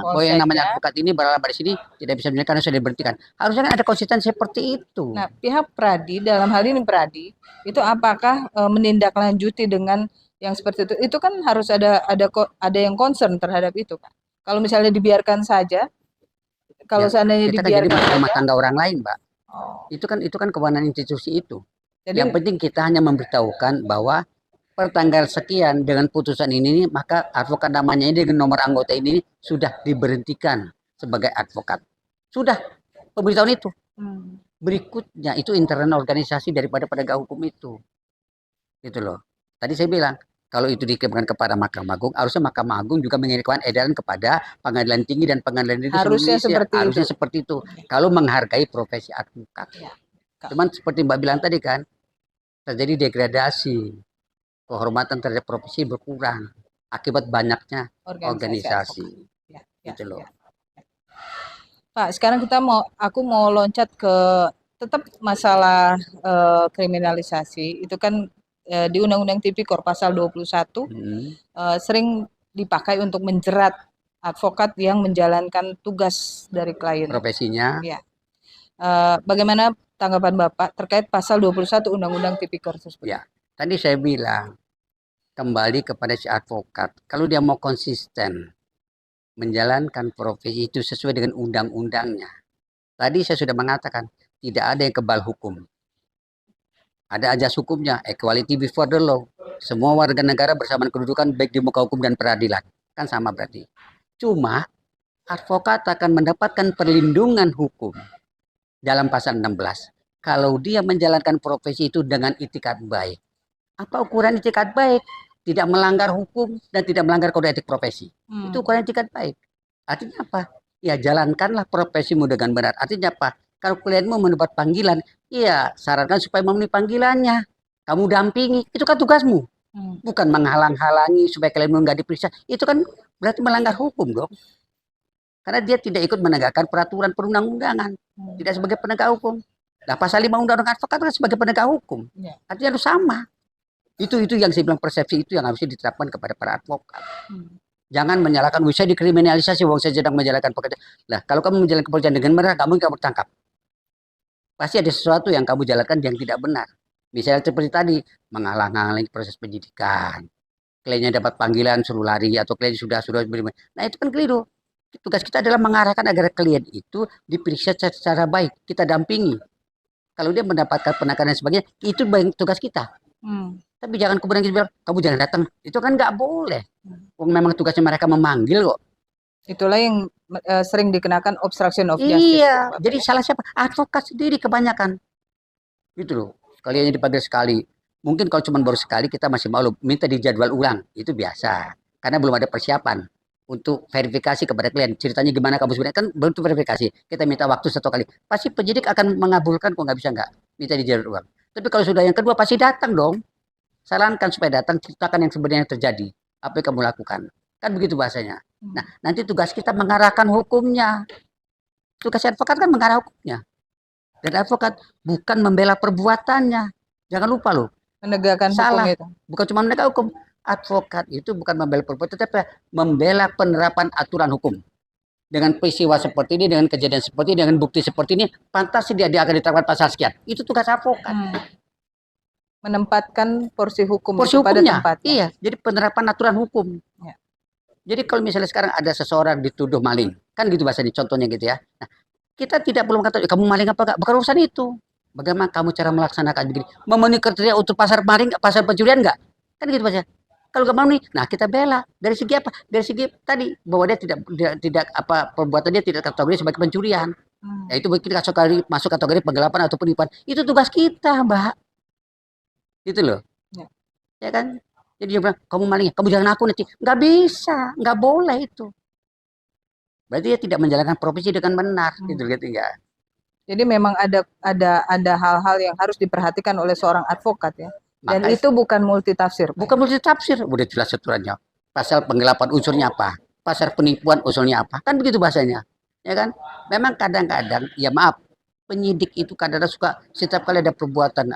Bahwa yang namanya advokat ini berada di sini tidak bisa menunjukkan karena sudah diberhentikan. Harusnya kan ada konsistensi seperti itu. Nah, pihak Pradi dalam hal ini Pradi itu apakah menindaklanjuti dengan yang seperti itu? Itu kan harus ada yang concern terhadap itu, Pak. Kalau misalnya dibiarkan saja, kalau seandainya dibiarkan saja, rumah tangga orang lain, Mbak. Itu kan kewenangan institusi itu. Jadi, yang penting kita hanya memberitahukan bahwa per tanggal sekian dengan putusan ini, maka advokat namanya ini dengan nomor anggota ini sudah diberhentikan sebagai advokat. Sudah pemberitahuan itu. Berikutnya itu internal organisasi daripada penegak hukum itu. Gitu loh. Tadi saya bilang, kalau itu dikirimkan kepada Mahkamah Agung, harusnya Mahkamah Agung juga mengirimkan edaran kepada Pengadilan Tinggi dan Pengadilan Negeri harusnya seperti itu. Kalau menghargai profesi advokat. Ya. Cuman seperti Mbak bilang tadi kan, terjadi degradasi, kehormatan terhadap profesi berkurang akibat banyaknya organisasi. Gitu loh. Pak, sekarang aku mau loncat ke tetap masalah kriminalisasi. Itu kan di Undang-Undang Tipikor pasal 21 sering dipakai untuk menjerat advokat yang menjalankan tugas dari klien. Profesinya. Ya. Bagaimana tanggapan Bapak terkait pasal 21 Undang-Undang Tipikor tersebut? Ya, tadi saya bilang kembali kepada si advokat. Kalau dia mau konsisten menjalankan profesi itu sesuai dengan undang-undangnya. Tadi saya sudah mengatakan tidak ada yang kebal hukum. Ada ajas hukumnya, equality before the law. Semua warga negara bersamaan kedudukan baik di muka hukum dan peradilan. Kan sama berarti. Cuma advokat akan mendapatkan perlindungan hukum dalam pasal 16. Kalau dia menjalankan profesi itu dengan itikat baik. Apa ukuran itikat baik? Tidak melanggar hukum dan tidak melanggar kode etik profesi. Itu ukuran itikat baik. Artinya apa? Ya jalankanlah profesimu dengan benar. Artinya apa? Kalau klienmu mendapat panggilan, iya sarankan supaya memenuhi panggilannya. Kamu dampingi, itu kan tugasmu. Bukan menghalang-halangi supaya klienmu nggak diperiksa. Itu kan berarti melanggar hukum dong. Karena dia tidak ikut menegakkan peraturan perundang-undangan. Tidak sebagai penegak hukum. Nah pasal 5 Undang-Undang Advokat kan sebagai penegak hukum. Artinya harus sama. Itu yang saya bilang persepsi itu yang harusnya diterapkan kepada para advokat. Jangan menyalahkan, saya dikriminalisasi, wong saya sedang menjalankan pekerjaan. Nah, kalau kamu menjalankan pekerjaan dengan benar, kamu nggak bertangkap. Pasti ada sesuatu yang kamu jalankan yang tidak benar. Misalnya seperti tadi, menghalang-halangi proses penyidikan. Kliennya dapat panggilan, suruh lari, atau klien sudah beriman. Nah, itu kan keliru. Tugas kita adalah mengarahkan agar klien itu diperiksa secara baik. Kita dampingi. Kalau dia mendapatkan penekanan dan sebagainya, itu tugas kita. Tapi jangan kemudian kita bilang, kamu jangan datang. Itu kan nggak boleh. Memang tugasnya mereka memanggil kok. Itulah yang sering dikenakan obstruction of justice. Iya, jadi salah siapa? Advokat sendiri kebanyakan. Gitu loh. Kalian dipanggil sekali. Mungkin kalau cuma baru sekali kita masih malu minta dijadwal ulang. Itu biasa. Karena belum ada persiapan untuk verifikasi kepada klien. Ceritanya gimana kamu sebenarnya kan belum verifikasi. Kita minta waktu 1 kali. Pasti penyidik akan mengabulkan kok nggak bisa nggak. Minta dijadwal ulang. Tapi kalau sudah yang kedua pasti datang dong. Sarankan supaya datang, ceritakan yang sebenarnya terjadi. Apa yang kamu lakukan. Kan begitu bahasanya. Nah, nanti tugas kita mengarahkan hukumnya. Tugas advokat kan mengarah hukumnya. Dan advokat bukan membela perbuatannya. Jangan lupa loh. Menegakkan salah. Hukum itu. Bukan cuma menegakkan hukum. Advokat itu bukan membela perbuatan, tetapi membela penerapan aturan hukum. Dengan peristiwa seperti ini, dengan kejadian seperti ini, dengan bukti seperti ini, pantas dia akan diterapkan pasal sekian. Itu tugas advokat. Menempatkan porsi hukum pada tempatnya. Iya, jadi penerapan aturan hukum. Ya. Jadi kalau misalnya sekarang ada seseorang dituduh maling, kan gitu bahasanya, contohnya gitu ya. Nah, kita tidak perlu mengatakan, kamu maling apa enggak? Bukan urusan itu. Bagaimana kamu cara melaksanakan begini? Memenuhi kriteria untuk pasar maling, pasar pencurian enggak? Kan gitu bahasanya. Kalau enggak memenuhi, nah kita bela. Dari segi apa? Dari segi tadi bahwa dia tidak apa perbuatan dia tidak kategori sebagai pencurian. Ya itu kita masuk kategori penggelapan atau penipuan. Itu tugas kita, Mbak. Itu loh. Ya kan? Jadi dia bilang, kamu malingnya, kamu jangan aku nanti. Nggak bisa, nggak boleh itu. Berarti dia tidak menjalankan profesi dengan benar, gitu ya. Jadi memang ada hal-hal yang harus diperhatikan oleh seorang advokat ya. Dan itu bukan multitafsir. Bukan multitafsir, udah jelas aturannya. Pasal penggelapan unsurnya apa? Pasal penipuan unsurnya apa? Kan begitu bahasanya. Ya kan? Memang kadang-kadang, ya maaf, penyidik itu kadang-kadang suka setiap kali ada perbuatan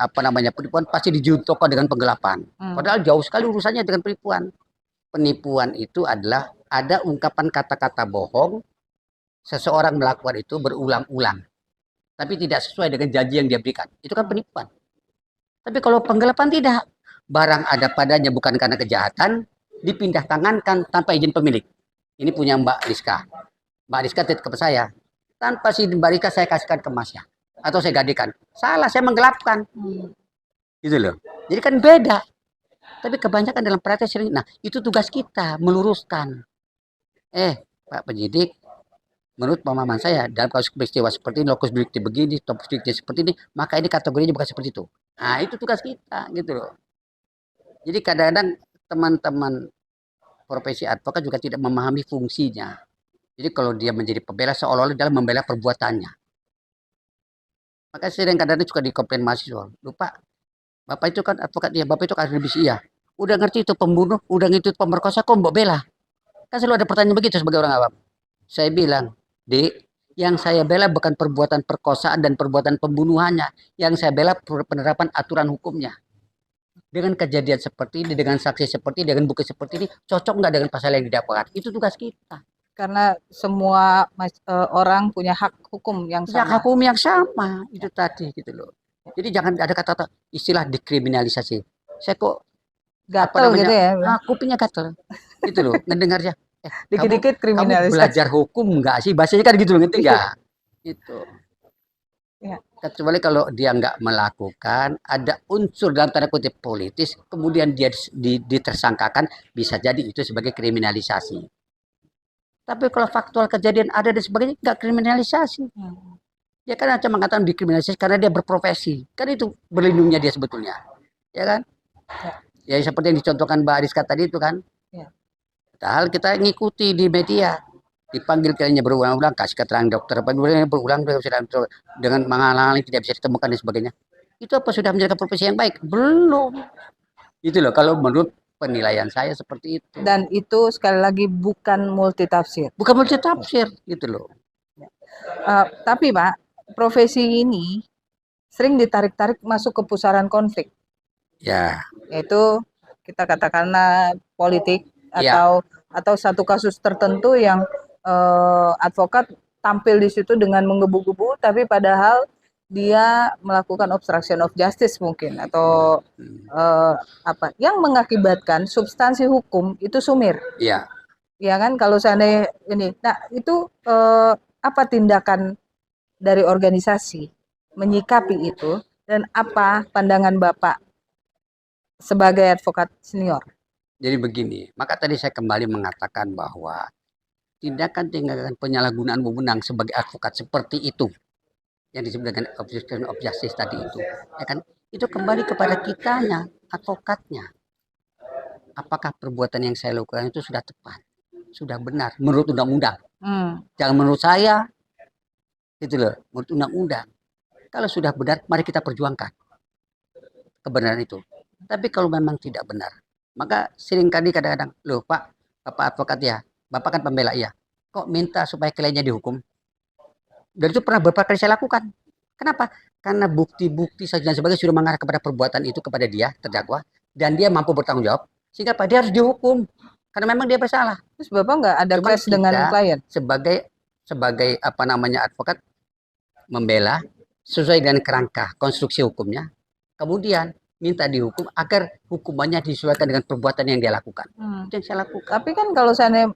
penipuan pasti dijuntukkan dengan penggelapan. Padahal jauh sekali urusannya dengan penipuan. Penipuan itu adalah ada ungkapan kata-kata bohong, seseorang melakukan itu berulang-ulang, tapi tidak sesuai dengan janji yang dia berikan. Itu kan penipuan. Tapi kalau penggelapan tidak, barang ada padanya bukan karena kejahatan, dipindah tangankan tanpa izin pemilik. Ini punya Mbak Rizka. Mbak Rizka titip ke saya. Tanpa si Mbak Rizka saya kasihkan ke Masnya. Atau saya gadekan. Salah, saya menggelapkan. Gitu loh. Jadi kan beda. Tapi kebanyakan dalam praktek sering, nah itu tugas kita meluruskan. Pak penyidik, menurut pemahaman saya dalam kasus peristiwa seperti ini, lokus delikti begini, topus delikti seperti ini, maka ini kategorinya bukan seperti itu. Nah itu tugas kita gitu loh. Jadi kadang-kadang teman-teman profesi advokat juga tidak memahami fungsinya. Jadi kalau dia menjadi pembela seolah-olah dalam membela perbuatannya. Maka sering kadang-kadang juga dikomplain mahasiswa. Lupa, Bapak itu kan advokat ya, Bapak itu kan akademisi ya. Udah ngerti itu pembunuh, udah ngerti itu pemerkosa, kok mbok bela? Kan selalu ada pertanyaan begitu sebagai orang awam. Saya bilang, Dek, yang saya bela bukan perbuatan perkosaan dan perbuatan pembunuhannya. Yang saya bela penerapan aturan hukumnya. Dengan kejadian seperti ini, dengan saksi seperti ini, dengan bukti seperti ini, cocok nggak dengan pasal yang didakwakan? Itu tugas kita. Karena semua orang punya hak hukum yang sama. Hak hukum yang sama, itu tadi gitu loh. Jadi jangan ada kata-kata istilah dekriminalisasi. Saya kok gatel gitu ya. Kupingnya gatel. Gitu loh, ngedengarnya. Dikit-dikit kriminalisasi. Kamu belajar hukum enggak sih? Bahasanya kan gitu loh, ngerti enggak? Gitu. Ya. Kecuali kalau dia nggak melakukan, ada unsur dalam tanda kutip politis, kemudian dia ditersangkakan, bisa jadi itu sebagai kriminalisasi. Tapi kalau faktual kejadian ada dan sebagainya, nggak kriminalisasi. Ya kan cuma mengatakan dikriminalisasi karena dia berprofesi. Kan itu berlindungnya dia sebetulnya. Ya kan? Ya seperti yang dicontohkan Mbak Ariska tadi itu kan. Padahal kita ngikuti di media. Dipanggil kayaknya berulang-ulang, kasih keterangan dokter. Berulang dengan menghalang tidak bisa ditemukan dan sebagainya. Itu apa sudah menjaga profesi yang baik? Belum. Itu loh kalau menurut penilaian saya seperti itu. Dan itu sekali lagi bukan multitafsir. Bukan multitafsir gitu loh. Tapi Pak, profesi ini sering ditarik-tarik masuk ke pusaran konflik. Ya. Yaitu kita katakanlah politik atau satu kasus tertentu yang advokat tampil di situ dengan menggebu-gebu, tapi padahal dia melakukan obstruction of justice mungkin atau apa yang mengakibatkan substansi hukum itu sumir. Iya. Ya kan kalau seandainya ini. Nah, itu apa tindakan dari organisasi menyikapi itu dan apa pandangan Bapak sebagai advokat senior? Jadi begini, maka tadi saya kembali mengatakan bahwa tindakan-tindakan penyalahgunaan wewenang sebagai advokat seperti itu yang disebut dengan obstruction of justice tadi itu, ya kan? Itu kembali kepada kitanya, advokatnya. Apakah perbuatan yang saya lakukan itu sudah tepat, sudah benar menurut undang-undang? Jangan menurut saya, gitu loh, menurut undang-undang. Kalau sudah benar, mari kita perjuangkan kebenaran itu. Tapi kalau memang tidak benar, maka seringkali kadang-kadang, loh Pak, Bapak advokat ya, Bapak kan pembela ya, kok minta supaya kliennya dihukum? Dan itu pernah beberapa kali saya lakukan. Kenapa? Karena bukti-bukti saja dan sebagainya sudah mengarah kepada perbuatan itu kepada dia, terdakwa, dan dia mampu bertanggung jawab, sehingga Pak dia harus dihukum. Karena memang dia bersalah. Terus Bapak nggak ada clash dengan klien? Sebagai apa namanya advokat, membela sesuai dengan kerangka konstruksi hukumnya, kemudian minta dihukum agar hukumannya disesuaikan dengan perbuatan yang dia lakukan. Itu yang saya lakukan. Tapi kan kalau saya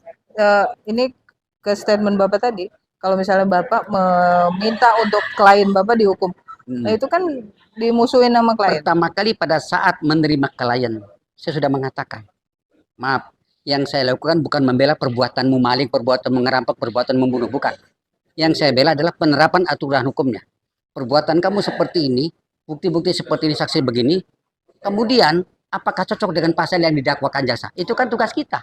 ini ke statement Bapak tadi, kalau misalnya Bapak meminta untuk klien Bapak dihukum, nah itu kan dimusuhin sama klien. Pertama kali pada saat menerima klien, saya sudah mengatakan, maaf, yang saya lakukan bukan membela perbuatanmu maling, perbuatan mengerampok, perbuatan membunuh, bukan. Yang saya bela adalah penerapan aturan hukumnya. Perbuatan kamu seperti ini, bukti-bukti seperti ini, saksi begini, kemudian apakah cocok dengan pasal yang didakwakan jaksa? Itu kan tugas kita.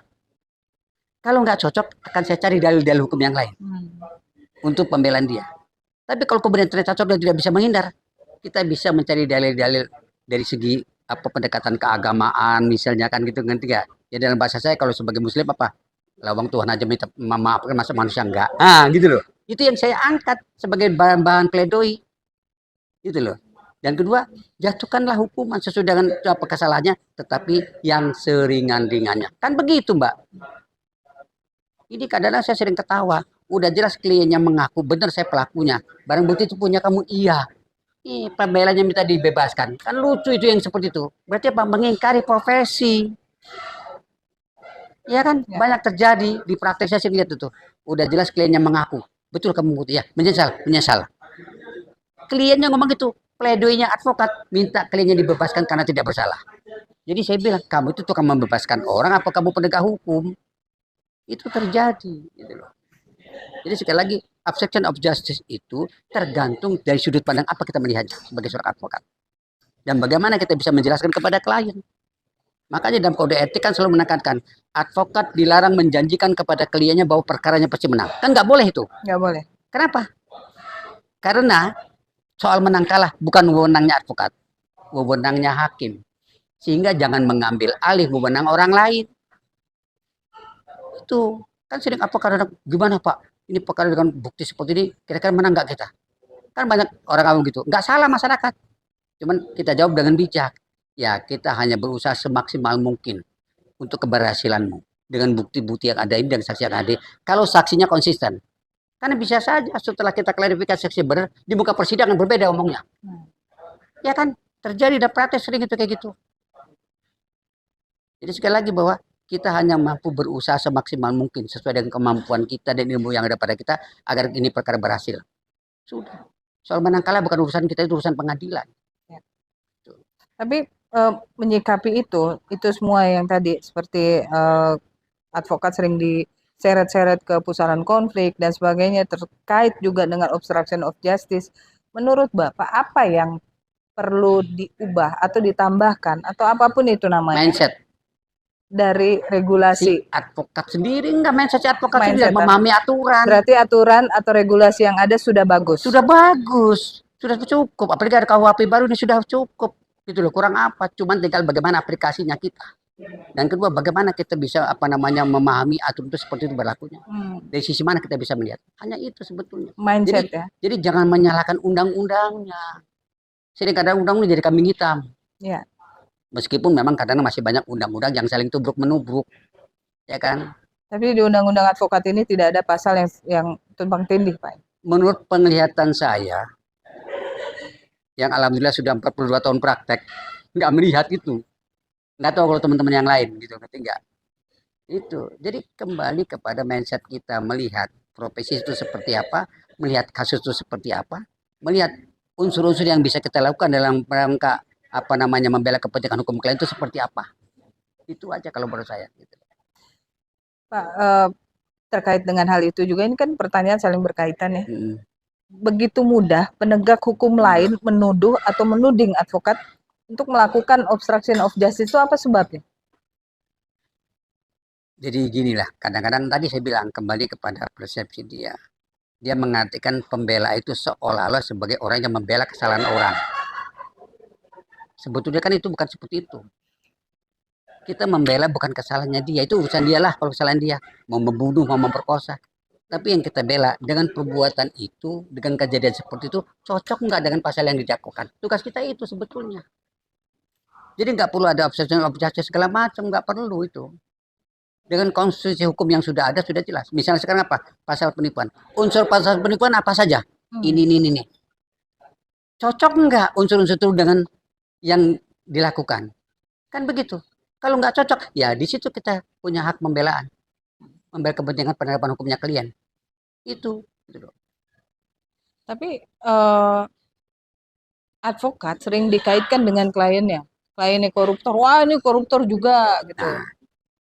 Kalau nggak cocok, akan saya cari dalil-dalil hukum yang lain untuk pembelaan dia. Tapi kalau kemudian ternyata cocok dan tidak bisa menghindar, kita bisa mencari dalil-dalil dari segi apa pendekatan keagamaan, misalnya kan gitu, ngerti nggak? Ya dalam bahasa saya kalau sebagai Muslim apa? Lawang Tuhan aja minta maafkan, masa manusia enggak? Gitu loh. Itu yang saya angkat sebagai bahan-bahan pledoi. Gitu loh. Dan kedua, jatuhkanlah hukuman sesuai dengan apa kesalahannya, tetapi yang seringan-ringannya. Kan begitu, Mbak. Ini kadang-kadang saya sering ketawa. Udah jelas kliennya mengaku, benar saya pelakunya. Barang bukti itu punya kamu, iya. Pembelanya minta dibebaskan. Kan lucu itu yang seperti itu. Berarti apa? Mengingkari profesi. Ya kan? Ya. Banyak terjadi di praktek saya lihat itu. Udah jelas kliennya mengaku. Betul kamu bukti. Ya, menyesal. Kliennya ngomong gitu. pledoinya advokat minta kliennya dibebaskan karena tidak bersalah. Jadi saya bilang, kamu itu tukang membebaskan orang apa kamu penegak hukum? Itu terjadi gitu loh. Jadi sekali lagi, obstruction of justice itu tergantung dari sudut pandang apa kita melihatnya sebagai seorang advokat. Dan bagaimana kita bisa menjelaskan kepada klien. Makanya dalam kode etik kan selalu menekankan, advokat dilarang menjanjikan kepada kliennya bahwa perkaranya pasti menang. Kan nggak boleh itu. Nggak boleh. Kenapa? Karena soal menang kalah bukan wewenangnya advokat, wewenangnya hakim. Sehingga jangan mengambil alih wewenang orang lain. Itu kan sering apa kadang gimana Pak? Ini perkara dengan bukti seperti ini, kira-kira menang nggak kita? Kan banyak orang awam gitu. Nggak salah masyarakat. Cuman kita jawab dengan bijak. Ya kita hanya berusaha semaksimal mungkin untuk keberhasilanmu. Dengan bukti-bukti yang ada ini dan saksi yang ada. Kalau saksinya konsisten. Karena bisa saja setelah kita klarifikasi saksi benar, di muka persidangan berbeda omongnya. Ya kan? Terjadi dan praktek sering itu kayak gitu. Jadi sekali lagi bahwa kita hanya mampu berusaha semaksimal mungkin sesuai dengan kemampuan kita dan ilmu yang ada pada kita agar ini perkara berhasil. Sudah. Soal menang kalah bukan urusan kita, itu urusan pengadilan. Ya. Tapi menyikapi itu semua yang tadi seperti advokat sering diseret-seret ke pusaran konflik dan sebagainya terkait juga dengan obstruction of justice. Menurut Bapak apa yang perlu diubah atau ditambahkan atau apapun itu namanya? Mindset dari regulasi. Si advokat sendiri enggak, mindset advokat sendiri memahami aturan. Berarti aturan atau regulasi yang ada sudah bagus. Sudah bagus, sudah cukup. Apalagi ada KUHP baru ini sudah cukup. Gitu loh, kurang apa? Cuman tinggal bagaimana aplikasinya kita. Dan kedua, bagaimana kita bisa memahami aturan itu seperti itu berlakunya. Dari sisi mana kita bisa melihat? Hanya itu sebetulnya. Mindset jadi, Jadi jangan menyalahkan undang-undangnya. Sering kadang undang-undang jadi kambing hitam. Ya. Meskipun memang kadang masih banyak undang-undang yang saling tubruk-menubruk. Ya kan? Tapi di undang-undang advokat ini tidak ada pasal yang tumpang tindih, Pak. Menurut penglihatan saya, yang alhamdulillah sudah 42 tahun praktek, nggak melihat itu. Nggak tahu kalau teman-teman yang lain gitu, ngerti nggak? Itu. Jadi kembali kepada mindset kita melihat profesi itu seperti apa, melihat kasus itu seperti apa, melihat unsur-unsur yang bisa kita lakukan dalam rangka membela kepentingan hukum klien itu seperti apa. Itu aja kalau menurut saya. Gitu. Pak, terkait dengan hal itu juga ini kan pertanyaan saling berkaitan ya. Begitu mudah penegak hukum lain menuduh atau menuding advokat untuk melakukan obstruction of justice itu apa sebabnya? Jadi ginilah, kadang-kadang tadi saya bilang kembali kepada persepsi dia. Dia mengartikan pembela itu seolah-olah sebagai orang yang membela kesalahan orang. Sebetulnya kan itu bukan seperti itu. Kita membela bukan kesalahannya dia, itu urusan dia lah kalau kesalahan dia. Mau membunuh, mau memperkosa. Tapi yang kita bela dengan perbuatan itu, dengan kejadian seperti itu, cocok nggak dengan pasal yang didakwakan? Tugas kita itu sebetulnya. Jadi nggak perlu ada obstruction of justice segala macam, nggak perlu itu. Dengan konstitusi hukum yang sudah ada sudah jelas. Misalnya sekarang apa? Pasal penipuan. Unsur pasal penipuan apa saja? Ini. Cocok nggak unsur-unsur itu dengan yang dilakukan? Kan begitu. Kalau nggak cocok, ya di situ kita punya hak pembelaan. Membela kepentingan penerapan hukumnya klien. Itu. Gitu. Tapi advokat sering dikaitkan dengan kliennya. Kliennya koruptor, wah ini koruptor juga gitu. Nah,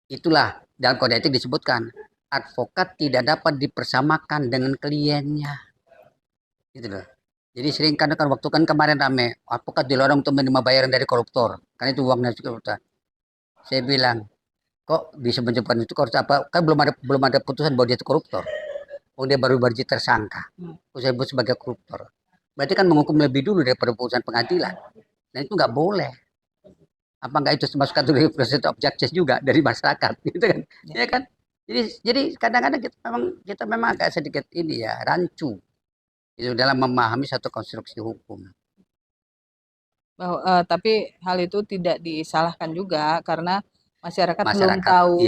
itulah dalam kode etik disebutkan advokat tidak dapat dipersamakan dengan kliennya. Gitu loh. Jadi sering kan waktu kan kemarin rame advokat dilorong untuk menerima bayaran dari koruptor. Karena itu uangnya koruptor. Saya bilang, kok bisa menyebutkan itu koruptor apa? Kan belum ada putusan bahwa dia itu koruptor. Oh dia baru jadi tersangka. Saya sebut sebagai koruptor. Berarti kan menghukum lebih dulu daripada putusan pengadilan. Dan itu nggak boleh. Apa nggak itu termasuk kategori obstruction of justice juga dari masyarakat, gitu kan? Ya kan? Jadi kadang-kadang kita memang agak sedikit ini ya rancu itu dalam memahami satu konstruksi hukum. Tapi hal itu tidak disalahkan juga karena masyarakat belum tahu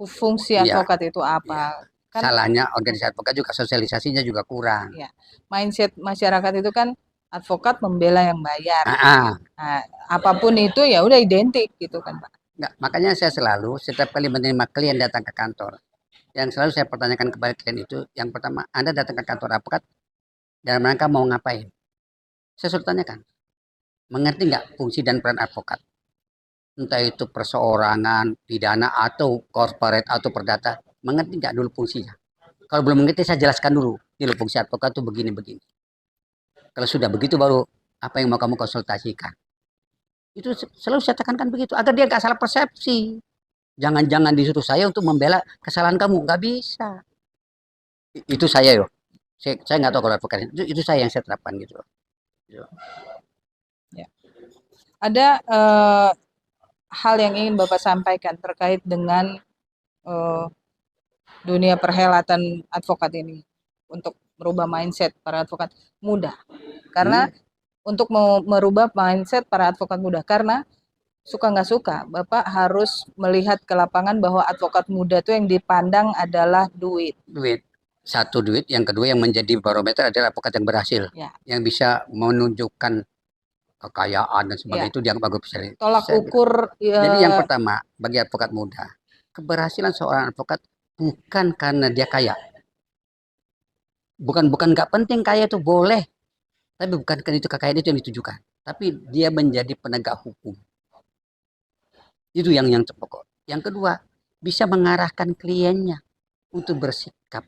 fungsi advokat itu apa. Kan, salahnya organisasi advokat juga sosialisasinya juga kurang. Ya. Mindset masyarakat itu kan advokat membela yang bayar. Nah, apapun itu ya udah identik gitu kan Pak. Enggak, makanya saya selalu setiap kali menerima klien datang ke kantor, yang selalu saya pertanyakan kepada klien itu, yang pertama, Anda datang ke kantor advokat dalam rangka mau ngapain? Saya suruh tanyakan, mengerti nggak fungsi dan peran advokat? Entah itu perseorangan, pidana, atau corporate, atau perdata. Mengerti nggak dulu fungsinya? Kalau belum mengerti, saya jelaskan dulu. Ini loh fungsi advokat itu begini-begini. Kalau sudah begitu, baru apa yang mau kamu konsultasikan. Itu selalu saya tekankan begitu, agar dia nggak salah persepsi. Jangan-jangan disuruh saya untuk membela kesalahan kamu. Nggak bisa. Itu saya yo. Saya nggak tahu kalau advokat. Itu saya yang saya terapkan gitu. Ya. Ada hal yang ingin Bapak sampaikan terkait dengan dunia perhelatan advokat ini untuk merubah mindset para advokat muda. Karena untuk merubah mindset para advokat muda, karena suka nggak suka, Bapak harus melihat ke lapangan bahwa advokat muda itu yang dipandang adalah duit. Duit. Satu, duit. Yang kedua, yang menjadi barometer adalah advokat yang berhasil. Ya. Yang bisa menunjukkan kekayaan dan sebagainya, itu dianggap bagus. Tolak ukur. Jadi yang pertama, bagi advokat muda, keberhasilan seorang advokat bukan karena dia kaya. Bukan nggak penting kaya itu boleh. Tapi bukan karena itu kekayaan itu yang ditujukan. Tapi dia menjadi penegak hukum. Itu yang pokok. Yang kedua, bisa mengarahkan kliennya untuk bersikap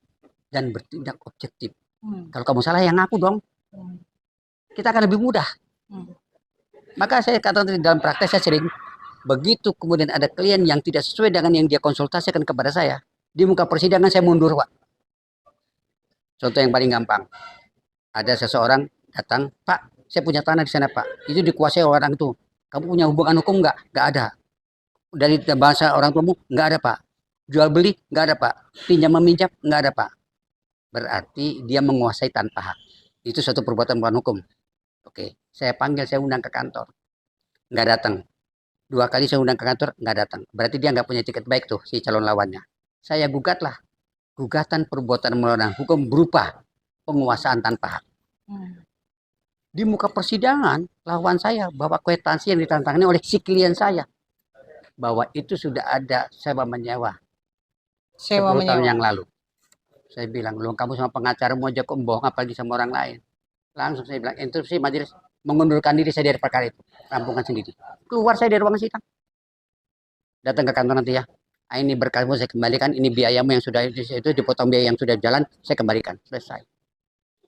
dan bertindak objektif. Kalau kamu salah, yang ngaku dong. Kita akan lebih mudah. Maka saya katakan dalam praktek saya sering, begitu kemudian ada klien yang tidak sesuai dengan yang dia konsultasikan kepada saya, di muka persidangan saya mundur, Pak. Contoh yang paling gampang. Ada seseorang datang, Pak, saya punya tanah di sana, Pak. Itu dikuasai orang itu. Kamu punya hubungan hukum nggak? Nggak ada. Dari bahasa orang tuamu, nggak ada, Pak. Jual beli, nggak ada, Pak. Pinjam meminjam, nggak ada, Pak. Berarti dia menguasai tanpa hak. Itu suatu perbuatan melawan hukum. Oke, saya panggil, saya undang ke kantor. Nggak datang. 2 kali saya undang ke kantor, nggak datang. Berarti dia nggak punya tiket baik tuh, si calon lawannya. Saya gugatlah. Gugatan perbuatan melawan hukum berupa penguasaan tanpa hak. Di muka persidangan, lawan saya bawa kwitansi yang ditantangani oleh si klien saya. Bahwa itu sudah ada sewa menyewa. 10 tahun yang lalu. Saya bilang, lu kamu sama pengacaramu aja kok bohong, apalagi sama orang lain. Langsung saya bilang, instruksi majelis mengundurkan diri saya dari perkara itu. Rampungkan sendiri. Keluar saya dari ruang sidang. Datang ke kantor nanti ya. Ini berkasmu saya kembalikan, ini biayamu yang sudah itu dipotong biaya yang sudah jalan, saya kembalikan. Selesai.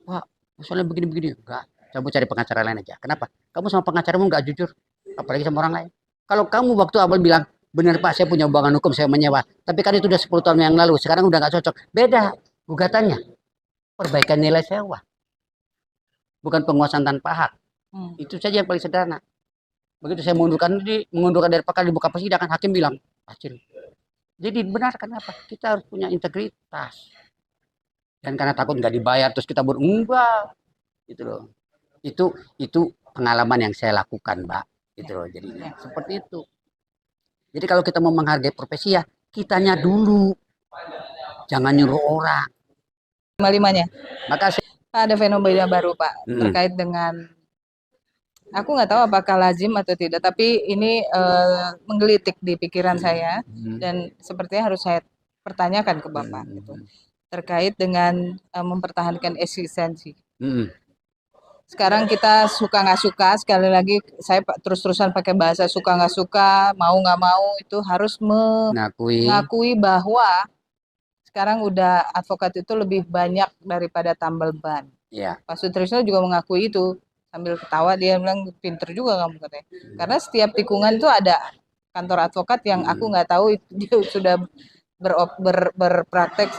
Wah, soalnya begini-begini. Enggak, coba cari pengacara lain aja. Kenapa? Kamu sama pengacaramu nggak jujur, apalagi sama orang lain. Kalau kamu waktu awal bilang, benar Pak, saya punya hubungan hukum, saya menyewa. Tapi kan itu udah 10 tahun yang lalu, sekarang udah nggak cocok. Beda gugatannya. Perbaikan nilai sewa. Bukan penguasaan tanpa hak. Itu saja yang paling sederhana. Begitu saya mengundurkan dari perkara di buka persidangan, hakim bilang, hasil. Jadi benar, kenapa? Kita harus punya integritas. Dan karena takut nggak dibayar, terus kita enggak. Gitu loh. Itu pengalaman yang saya lakukan, Mbak. Gitu loh. Jadi seperti itu. Jadi kalau kita mau menghargai profesi ya, kitanya dulu. Jangan nyuruh orang. Limanya. Makasih. Pak, ada fenomena baru, Pak, terkait dengan, aku nggak tahu apakah lazim atau tidak, tapi ini menggelitik di pikiran saya dan sepertinya harus saya pertanyakan ke Bapak gitu, terkait dengan mempertahankan eksistensi. Sekarang kita suka nggak suka, sekali lagi saya terus-terusan pakai bahasa suka nggak suka, mau nggak mau, itu harus mengakui bahwa sekarang udah advokat itu lebih banyak daripada tambal ban. Ya. Pak Sutrisno juga mengakui itu, sambil ketawa dia bilang pinter juga kamu katanya. Karena setiap tikungan itu ada kantor advokat yang aku nggak tahu dia sudah berpraktek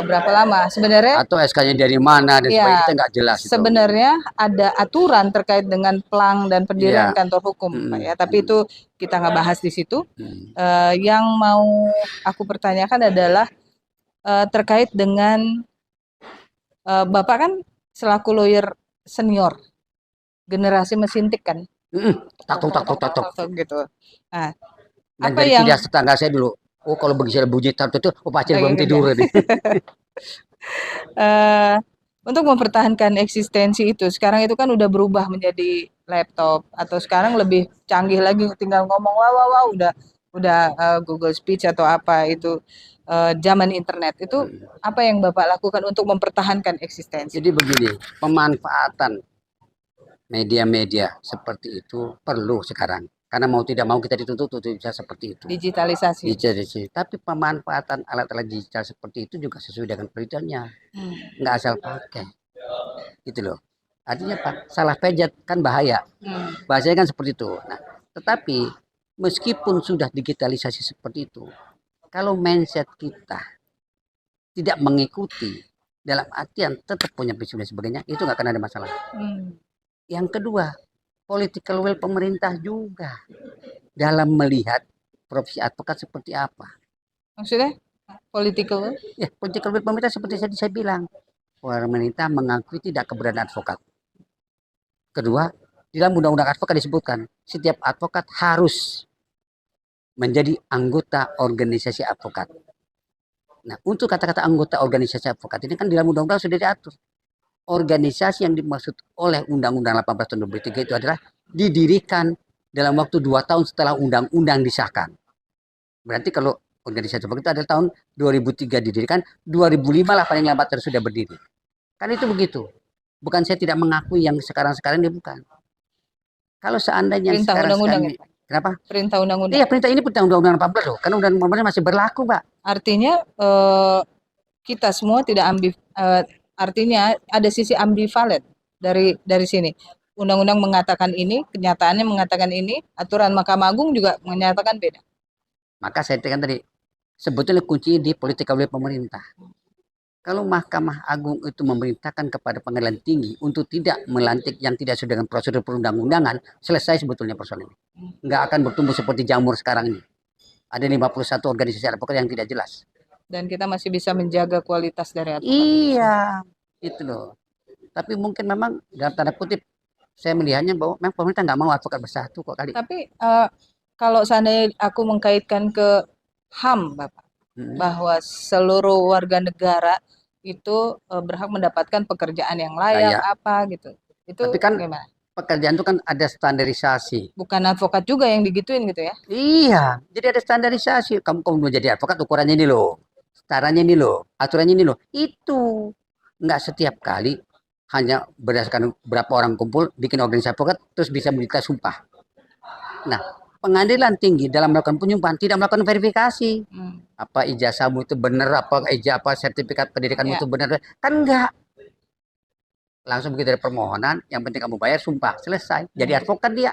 berapa lama sebenarnya. Atau SK-nya dari mana dan sebagainya, kita nggak jelas. Sebenarnya ada aturan terkait dengan plang dan pendirian kantor hukum, Pak ya. Tapi itu kita nggak bahas di situ. Yang mau aku pertanyakan adalah terkait dengan Bapak kan selaku lawyer senior, generasi mesin tik kan? Tak gitu. Nah, dan apa yang tidak tetangga saya dulu, oh kalau bagi saya bunyi itu, oh pasti belum tidur nih. Untuk mempertahankan eksistensi itu, sekarang itu kan udah berubah menjadi laptop atau sekarang lebih canggih lagi, tinggal ngomong wah udah Google Speech atau apa itu. Zaman internet itu apa yang Bapak lakukan untuk mempertahankan eksistensi? Jadi begini, pemanfaatan media-media seperti itu perlu sekarang. Karena mau tidak mau kita dituntut untuk bisa seperti itu. Digitalisasi. Tapi pemanfaatan alat-alat digital seperti itu juga sesuai dengan perinciannya. Nggak asal pakai. Gitu loh. Artinya apa? Salah pencet kan bahaya. Bahasanya kan seperti itu. Nah, tetapi meskipun sudah digitalisasi seperti itu, kalau mindset kita tidak mengikuti dalam artian tetap punya prinsip dan sebagainya, itu nggak akan ada masalah. Yang kedua, political will pemerintah juga dalam melihat profesi advokat seperti apa. Maksudnya political will? Ya, political will pemerintah seperti saya bilang, pemerintah mengakui tidak keberadaan advokat. Kedua, di dalam undang-undang advokat disebutkan setiap advokat harus menjadi anggota organisasi advokat. Nah, untuk kata-kata anggota organisasi advokat ini kan di dalam undang-undang sudah diatur. Organisasi yang dimaksud oleh Undang-Undang 18 tahun 2003 itu adalah didirikan dalam waktu 2 tahun setelah undang-undang disahkan. Berarti kalau organisasi advokat itu adalah tahun 2003 didirikan, 2005 lah paling lambat sudah berdiri. Kan itu begitu. Bukan saya tidak mengakui yang sekarang-sekarang ini, bukan. Kalau seandainya perintah undang-undang ini, kenapa? Perintah undang-undang. Iya, perintah ini perintah undang-undang 18 loh. Karena undang-undang masih berlaku, Mbak. Artinya kita semua tidak artinya ada sisi ambivalen dari sini. Undang-undang mengatakan ini, kenyataannya mengatakan ini, aturan Mahkamah Agung juga menyatakan beda. Maka saya katakan tadi, sebetulnya kunci di political will pemerintah. Kalau Mahkamah Agung itu memerintahkan kepada pengadilan tinggi untuk tidak melantik yang tidak sesuai dengan prosedur perundang-undangan, selesai sebetulnya persoalan ini. Nggak akan bertumbuh seperti jamur sekarang ini. Ada 51 organisasi advokat yang tidak jelas. Dan kita masih bisa menjaga kualitas dari advokat. Iya, itu loh. Tapi mungkin memang dalam tanda kutip, saya melihatnya bahwa memang pemerintah nggak mau advokat bersatu kok kali. Tapi kalau seandainya aku mengkaitkan ke HAM, Bapak, bahwa seluruh warga negara itu berhak mendapatkan pekerjaan yang layak, apa gitu. Itu tapi kan gimana? Pekerjaan itu kan ada standarisasi. Bukan advokat juga yang digituin gitu ya? Iya, jadi ada standarisasi. Kamu mau jadi advokat ukurannya ini loh, caranya ini loh, aturannya ini loh. Itu nggak setiap kali hanya berdasarkan berapa orang kumpul bikin organisasi advokat terus bisa minta sumpah. Nah, pengadilan tinggi dalam melakukan penyumpahan tidak melakukan verifikasi. Apa ijazahmu itu benar, apa sertifikat pendidikanmu itu benar, kan enggak. Langsung begitu ada permohonan, yang penting kamu bayar sumpah, selesai. Jadi advokat dia.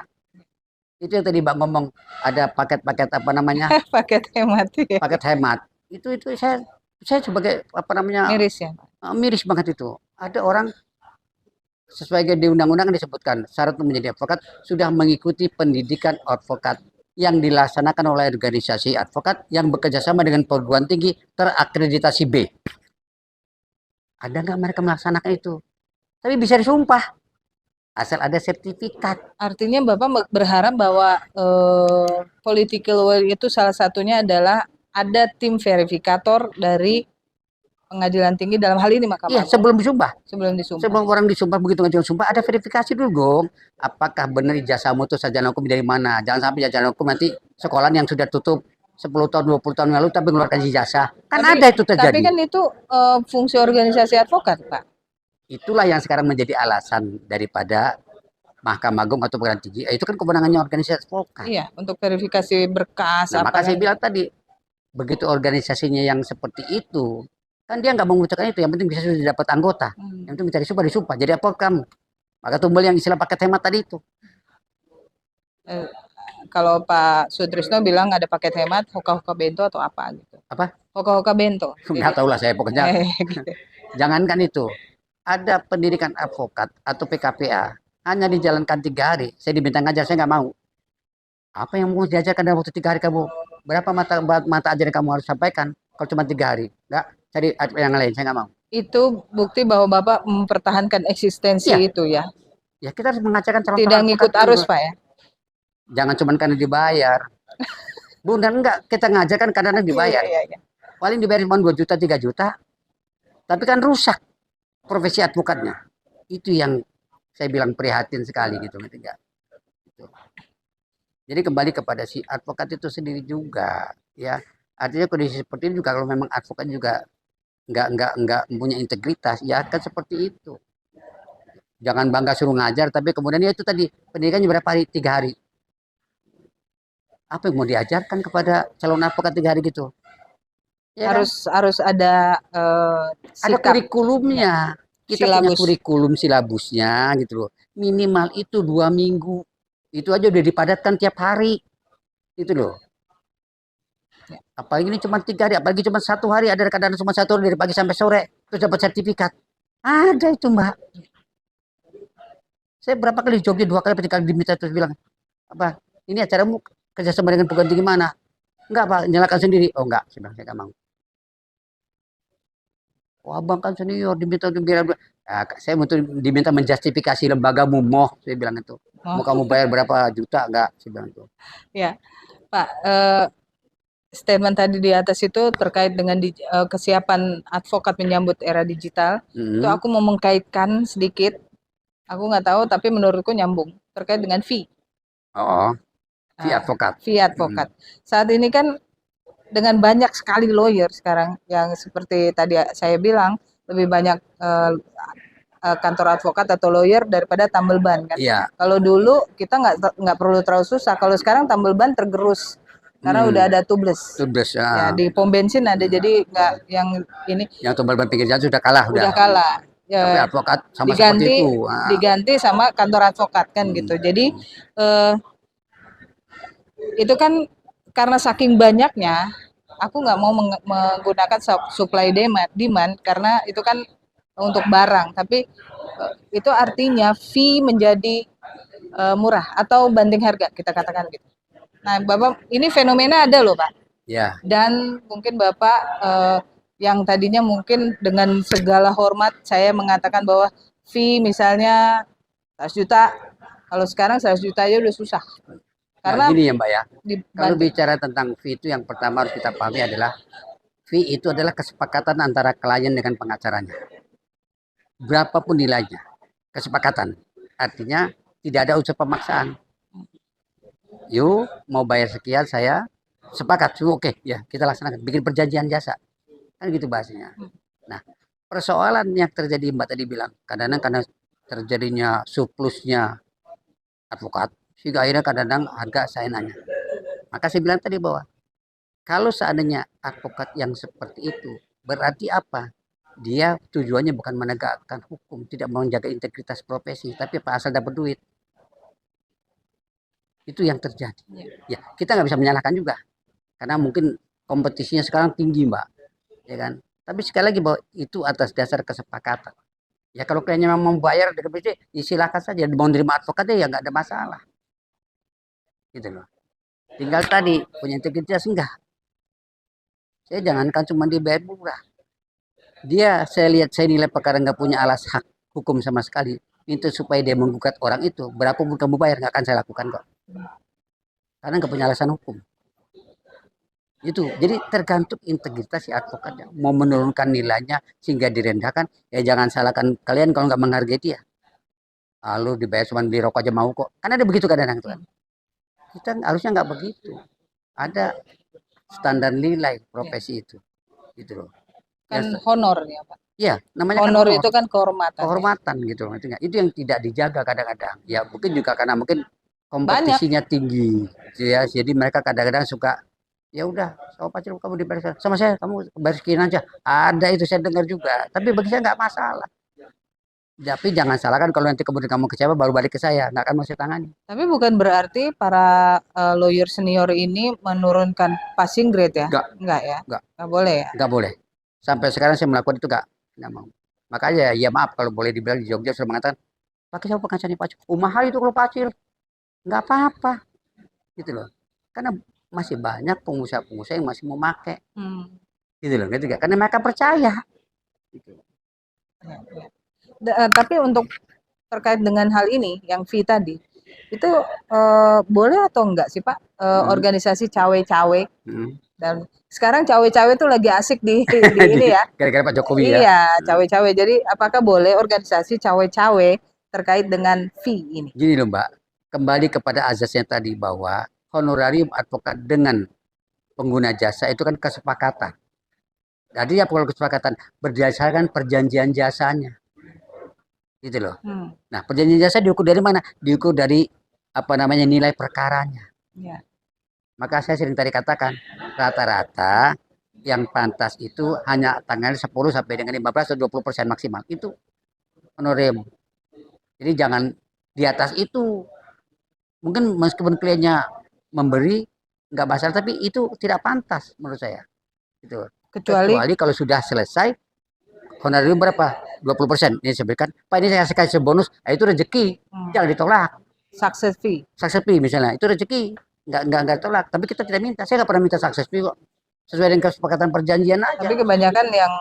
Itu yang tadi Mbak ngomong, ada paket-paket apa namanya? Paket hemat. Ya. Paket hemat. Itu saya sebagai apa namanya? Miris ya. Miris banget itu. Ada orang sesuai di undang-undang disebutkan syarat untuk menjadi advokat sudah mengikuti pendidikan advokat yang dilaksanakan oleh organisasi advokat yang bekerja sama dengan perguruan tinggi terakreditasi B. Ada nggak mereka melaksanakan itu? Tapi bisa disumpah asal ada sertifikat. Artinya Bapak berharap bahwa political will itu salah satunya adalah ada tim verifikator dari pengadilan tinggi dalam hal ini Mahkamah Agung. Sebelum disumpah. Sebelum orang disumpah, begitu ngajukan sumpah ada verifikasi dulu dong. Apakah benar ijazahmu itu sarjana hukum dari mana? Jangan sampai sarjana hukum nanti sekolah yang sudah tutup 10 tahun 20 tahun lalu tapi mengeluarkan ijazah. Kan ada itu terjadi. Tapi kan itu fungsi organisasi advokat, Pak. Itulah yang sekarang menjadi alasan daripada Mahkamah Agung atau pengadilan tinggi. Itu kan kewenangannya organisasi advokat. Iya, untuk verifikasi berkas. Nah, maka saya bilang tadi, begitu organisasinya yang seperti itu, kan dia nggak mengucapkan itu, yang penting bisa sudah dapat anggota, yang penting bisa disumpah, jadi apa kamu, maka tumbal yang istilah paket hemat tadi itu. Kalau Pak Sutrisno bilang ada paket hemat, hoka-hoka bento atau apa gitu. Apa? Hoka-hoka bento. Nggak tahu lah saya pokoknya. Gitu. Jangankan itu, ada pendidikan advokat atau PKPA hanya dijalankan 3 hari, saya diminta ngajar, saya nggak mau. Apa yang mau diajarkan dalam waktu 3 hari kamu? Berapa mata ajaran kamu harus sampaikan? Kalau cuma 3 hari, nggak cari yang lain, saya nggak mau. Itu bukti bahwa Bapak mempertahankan eksistensi itu ya. Ya kita harus mengajarkan calon tidak ngikut arus Pak ya. Jangan cuma karena dibayar. Bunda enggak, kita ngajarkan karena dibayar. Iya. Paling dibayar cuma 2 juta 3 juta. Tapi kan rusak profesi advokatnya. Itu yang saya bilang prihatin sekali gitu, enggak. Gitu. Jadi kembali kepada si advokat itu sendiri juga, ya. Artinya kondisi seperti ini juga kalau memang advokat juga enggak mempunyai integritas, ya kan seperti itu. Jangan bangga suruh ngajar, tapi kemudian ya itu tadi pendidikannya berapa hari? 3 hari. Apa yang mau diajarkan kepada calon advokat 3 hari gitu? Ya kan? Harus ada Ada sikap, kurikulumnya. Kita punya silabus. kurikulum silabusnya gitu loh. Minimal itu 2 minggu. Itu aja udah dipadatkan tiap hari. Itu loh. Apalagi ini cuma 3 hari, apalagi cuma 1 hari, ada kadang-kadang cuma 1 hari dari pagi sampai sore, terus dapat sertifikat. Ada itu Mbak. Saya berapa kali di Jogja, 2 kali, 3 kali diminta terus bilang, apa? Ini acaramu kerjasama dengan perguruan tinggi mana? Enggak Pak, nyalakan sendiri. Oh enggak, saya bilang saya enggak mau. Oh abang kan senior, diminta untuk biar, saya untuk diminta menjustifikasi lembagamu, moh, saya bilang itu. Mau kamu bayar berapa juta enggak? Saya bilang itu. Ya, Pak, statement tadi di atas itu terkait dengan kesiapan advokat menyambut era digital. Itu aku mau mengkaitkan sedikit. Aku nggak tahu, tapi menurutku nyambung terkait dengan fee. Oh, fee advokat. Fee advokat. Saat ini kan dengan banyak sekali lawyer sekarang yang seperti tadi saya bilang, lebih banyak kantor advokat atau lawyer daripada tambal ban kan. Iya. Kalau dulu kita nggak perlu terlalu susah. Kalau sekarang tambal ban tergerus karena udah ada tubles. Tubles ya. Di pom bensin ada, jadi nggak yang ini. Yang tambal ban pinggir jalan sudah kalah. Udah kalah. Ya, tapi advokat sama diganti, seperti itu. Diganti sama kantor advokat kan gitu. Jadi itu kan karena saking banyaknya, aku nggak mau menggunakan supply demand karena itu kan untuk barang, tapi itu artinya fee menjadi murah atau banding harga, kita katakan gitu. Nah, Bapak, ini fenomena ada loh Pak. Ya. Dan mungkin Bapak yang tadinya mungkin dengan segala hormat saya mengatakan bahwa fee misalnya 100 juta, kalau sekarang 100 juta aja udah susah. Karena gini ya Mbak ya, kalau bicara tentang fee itu yang pertama harus kita pahami adalah fee itu adalah kesepakatan antara klien dengan pengacaranya. Berapapun nilainya, kesepakatan. Artinya tidak ada unsur pemaksaan. Yuk mau bayar sekian, saya sepakat, oke ya kita laksanakan, bikin perjanjian jasa. Kan gitu bahasanya. Nah, persoalan yang terjadi Mbak tadi bilang, kadang-kadang karena terjadinya surplusnya advokat, sehingga akhirnya kadang-kadang harga saya nanya. Maka saya bilang tadi bahwa kalau seandainya advokat yang seperti itu, berarti apa? Dia tujuannya bukan menegakkan hukum, tidak menjaga integritas profesi, tapi apa asal dapat duit. Itu yang terjadi. Ya, kita nggak bisa menyalahkan juga, karena mungkin kompetisinya sekarang tinggi Mbak, ya kan? Tapi sekali lagi bahwa itu atas dasar kesepakatan. Ya kalau kliennya memang membayar dengan PC, ya silakan saja. Mau nerima advokatnya ya nggak ada masalah. Gitu loh. Tinggal tadi punya integritas enggak. Saya jangankan cuma dibayar murah. Saya lihat saya nilai perkara nggak punya alas hak hukum sama sekali. Itu supaya dia menggugat orang itu, berapapun kamu bayar nggak akan saya lakukan kok. Karena nggak punya alasan hukum. Itu jadi tergantung integritas si advokatnya. Mau menurunkan nilainya sehingga direndahkan, ya jangan salahkan kalian kalau nggak menghargai dia. Lalu dibayar cuma beli rokok aja mau kok. Kan ada begitu kadang-kadang tuh. Kita harusnya nggak begitu. Ada standar nilai profesi itu, gitu loh. Kan honor ya Pak. Iya, namanya honor, kan honor itu kan kehormatan. Kehormatan ya? Gitu, itu yang tidak dijaga kadang-kadang. Ya mungkin juga karena mungkin kompetisinya tinggi, ya. Jadi mereka kadang-kadang suka, ya udah, sama pacar kamu dibayar sama saya, kamu bayar sekian aja. Ada itu saya dengar juga. Tapi bagi saya nggak masalah. Tapi jangan salahkan kalau nanti kemudian kamu kecewa baru balik ke saya, nggak akan mau saya tangani. Tapi bukan berarti para lawyer senior ini menurunkan passing grade ya? Enggak ya? Enggak boleh ya? Enggak boleh. Sampai sekarang saya melakukan itu enggak mau. Makanya ya maaf kalau boleh dibilang di Jogja sudah mengatakan, pakai siapa pengacaranya Pak? Mahal itu kalau pacil. Enggak apa-apa. Gitu loh. Karena masih banyak pengusaha-pengusaha yang masih mau pakai. Gitu loh, gitu gak? Karena mereka percaya. Gitu. Tapi untuk terkait dengan hal ini yang fee tadi itu boleh atau enggak sih Pak organisasi cawe-cawe dan sekarang cawe-cawe itu lagi asik di ini ya gara-gara Pak Jokowi ya. Iya, cawe-cawe. Jadi apakah boleh organisasi cawe-cawe terkait dengan fee ini? Gini loh Mbak, kembali kepada azasnya tadi bahwa honorarium advokat dengan pengguna jasa itu kan kesepakatan. Jadi ya kalau kesepakatan berdasarkan perjanjian jasanya. gitu loh. Nah, perjanjian jasa diukur dari mana? Diukur dari nilai perkaranya. Ya. Maka saya sering tadi katakan, rata-rata yang pantas itu hanya tanggal 10 sampai dengan 15 atau 20% maksimal. Itu honorem. Jadi jangan di atas itu. Mungkin meskipun kliennya memberi nggak masalah, tapi itu tidak pantas menurut saya. Gitu. Kecuali kalau sudah selesai, honorarium berapa? 20%. Ini saya berikan. Pak, ini saya kasih bonus. Nah, itu rezeki. Jangan ditolak. Success fee. Success fee misalnya. Itu rezeki. Nggak tolak. Tapi kita tidak minta. Saya nggak pernah minta success fee kok. Sesuai dengan kesepakatan perjanjian aja. Tapi kebanyakan yang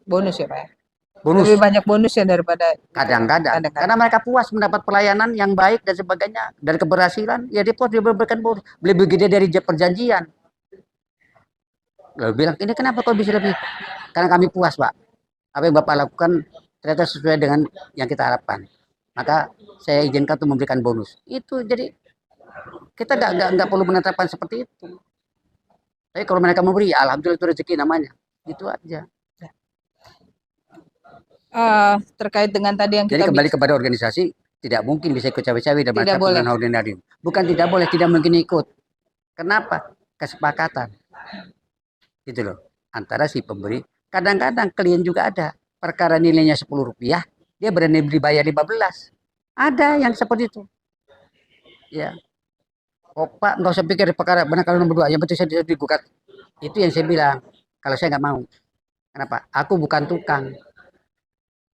bonus ya Pak ya? Bonus. Lebih banyak bonus ya daripada kadang-kadang. Karena mereka puas mendapat pelayanan yang baik dan sebagainya. Dan keberhasilan. Ya dia puas, dia berikan bonus. Lebih gede dari perjanjian. Lalu bilang, ini kenapa kok bisa lebih? Karena kami puas Pak. Apa yang Bapak lakukan ternyata sesuai dengan yang kita harapkan. Maka saya izinkan untuk memberikan bonus. Itu jadi kita nggak perlu menetapkan seperti itu. Tapi kalau mereka memberi, ya alhamdulillah itu rezeki namanya. Itu aja. Terkait dengan tadi yang kita jadi kembali kepada organisasi, tidak mungkin bisa ikut cawe-cawe dan melakukan honorarium. Bukan tidak boleh, tidak mungkin ikut. Kenapa? Kesepakatan. Gitu loh. Antara si pemberi. Kadang-kadang klien juga ada. Perkara nilainya Rp10, dia berani dibayar 15. Ada yang seperti itu. Ya. Oh Pak, nggak usah pikir perkara benar kalau nomor 2. Yang penting saya digugat. Itu yang saya bilang. Kalau saya nggak mau. Kenapa? Aku bukan tukang.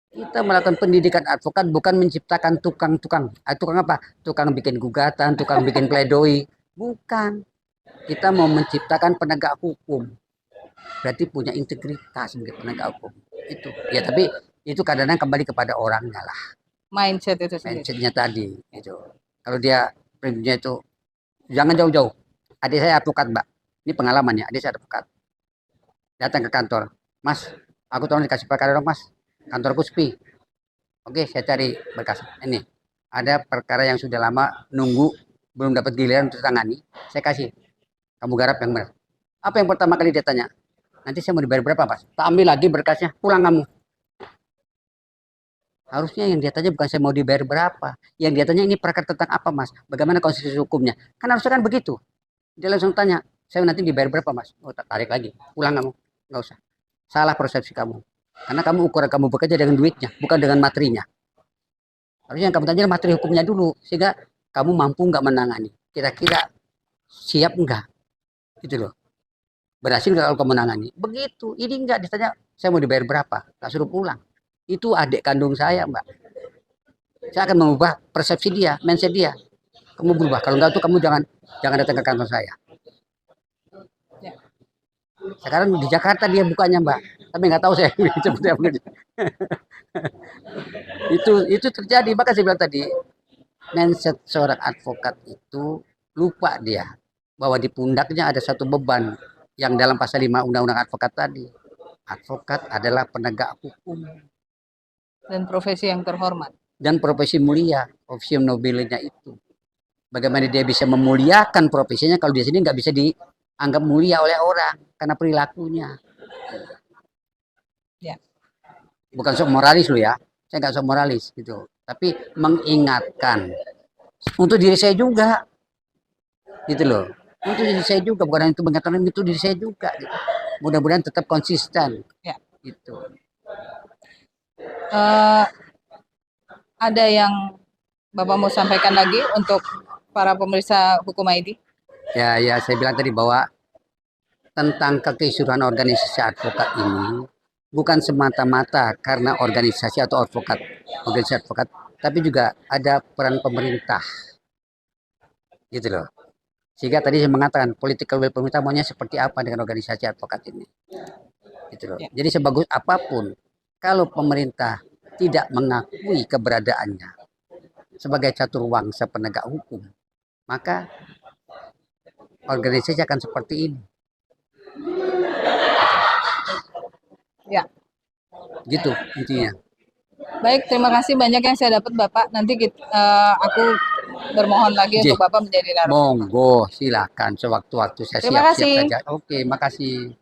Kita melakukan pendidikan advokat bukan menciptakan tukang-tukang. Tukang apa? Tukang bikin gugatan, tukang bikin pledoi. Bukan. Kita mau menciptakan penegak hukum. Berarti punya integritas sebagai penegak hukum. Itu. Ya tapi itu kadang-kadang kembali kepada orangnya lah. Mindset itu sendiri. Mindsetnya tadi. Itu. Kalau dia prinsipnya itu jangan jauh-jauh. Adik saya advokat Mbak. Ini pengalamannya. Adik saya advokat. Datang ke kantor. Mas, aku tolong dikasih perkara dong Mas. Kantorku sepi. Oke, saya cari berkas. Ini ada perkara yang sudah lama nunggu belum dapat giliran untuk tangani. Saya kasih. Kamu garap yang benar. Apa yang pertama kali dia tanya? Nanti saya mau dibayar berapa Mas? Tak ambil lagi berkasnya. Pulang kamu. Harusnya yang dia tanya bukan saya mau dibayar berapa. Yang dia tanya ini perkara tentang apa Mas? Bagaimana konstitusi hukumnya? Kan harusnya kan begitu. Dia langsung tanya. Saya nanti dibayar berapa Mas? Oh, tak tarik lagi. Pulang kamu. Nggak usah. Salah persepsi kamu. Karena kamu ukuran kamu bekerja dengan duitnya, bukan dengan materinya. Harusnya yang kamu tanya materi hukumnya dulu, sehingga kamu mampu nggak menangani. Kira-kira siap nggak? Gitu loh. Berhasil nggak kalau kamu menangani? Begitu. Ini nggak ditanya, saya mau dibayar berapa? Tak suruh pulang. Itu adik kandung saya, Mbak. Saya akan mengubah persepsi dia, mindset dia. Kamu berubah. Kalau nggak tuh kamu jangan datang ke kantor saya. Sekarang di Jakarta dia bukanya Mbak, tapi nggak tahu saya seperti apa. itu terjadi. Maka saya bilang tadi, mindset seorang advokat itu lupa dia bahwa di pundaknya ada satu beban yang dalam pasal 5 Undang-Undang Advokat tadi. Advokat adalah penegak hukum dan profesi yang terhormat dan profesi mulia, officium nobilenya itu. Bagaimana dia bisa memuliakan profesinya kalau di sini nggak bisa dianggap mulia oleh orang karena perilakunya. Ya. Bukan sok moralis lo ya, saya nggak sok moralis gitu, tapi mengingatkan untuk diri saya juga, gitu loh. Untuk diri saya juga, bukan itu mengatakan itu diri saya juga. Gitu. Mudah-mudahan tetap konsisten. Ya. Gitu. Ada yang Bapak mau sampaikan lagi untuk para pemirsa Hukum ID? Ya, saya bilang tadi bahwa tentang kekisruhan organisasi advokat ini bukan semata-mata karena organisasi atau organisasi advokat, tapi juga ada peran pemerintah, gitu loh. Sehingga tadi saya mengatakan political will pemerintah maunya seperti apa dengan organisasi advokat ini, gitu loh. Jadi sebagus apapun, kalau pemerintah tidak mengakui keberadaannya sebagai caturwangsa penegak hukum, maka organisasi akan seperti ini. Ya. Gitu intinya. Baik, terima kasih banyak yang saya dapat Bapak. Nanti aku bermohon lagi untuk Bapak menjadi narasumber. Monggo, silakan sewaktu-waktu saya siap-siap saja. Oke, makasih.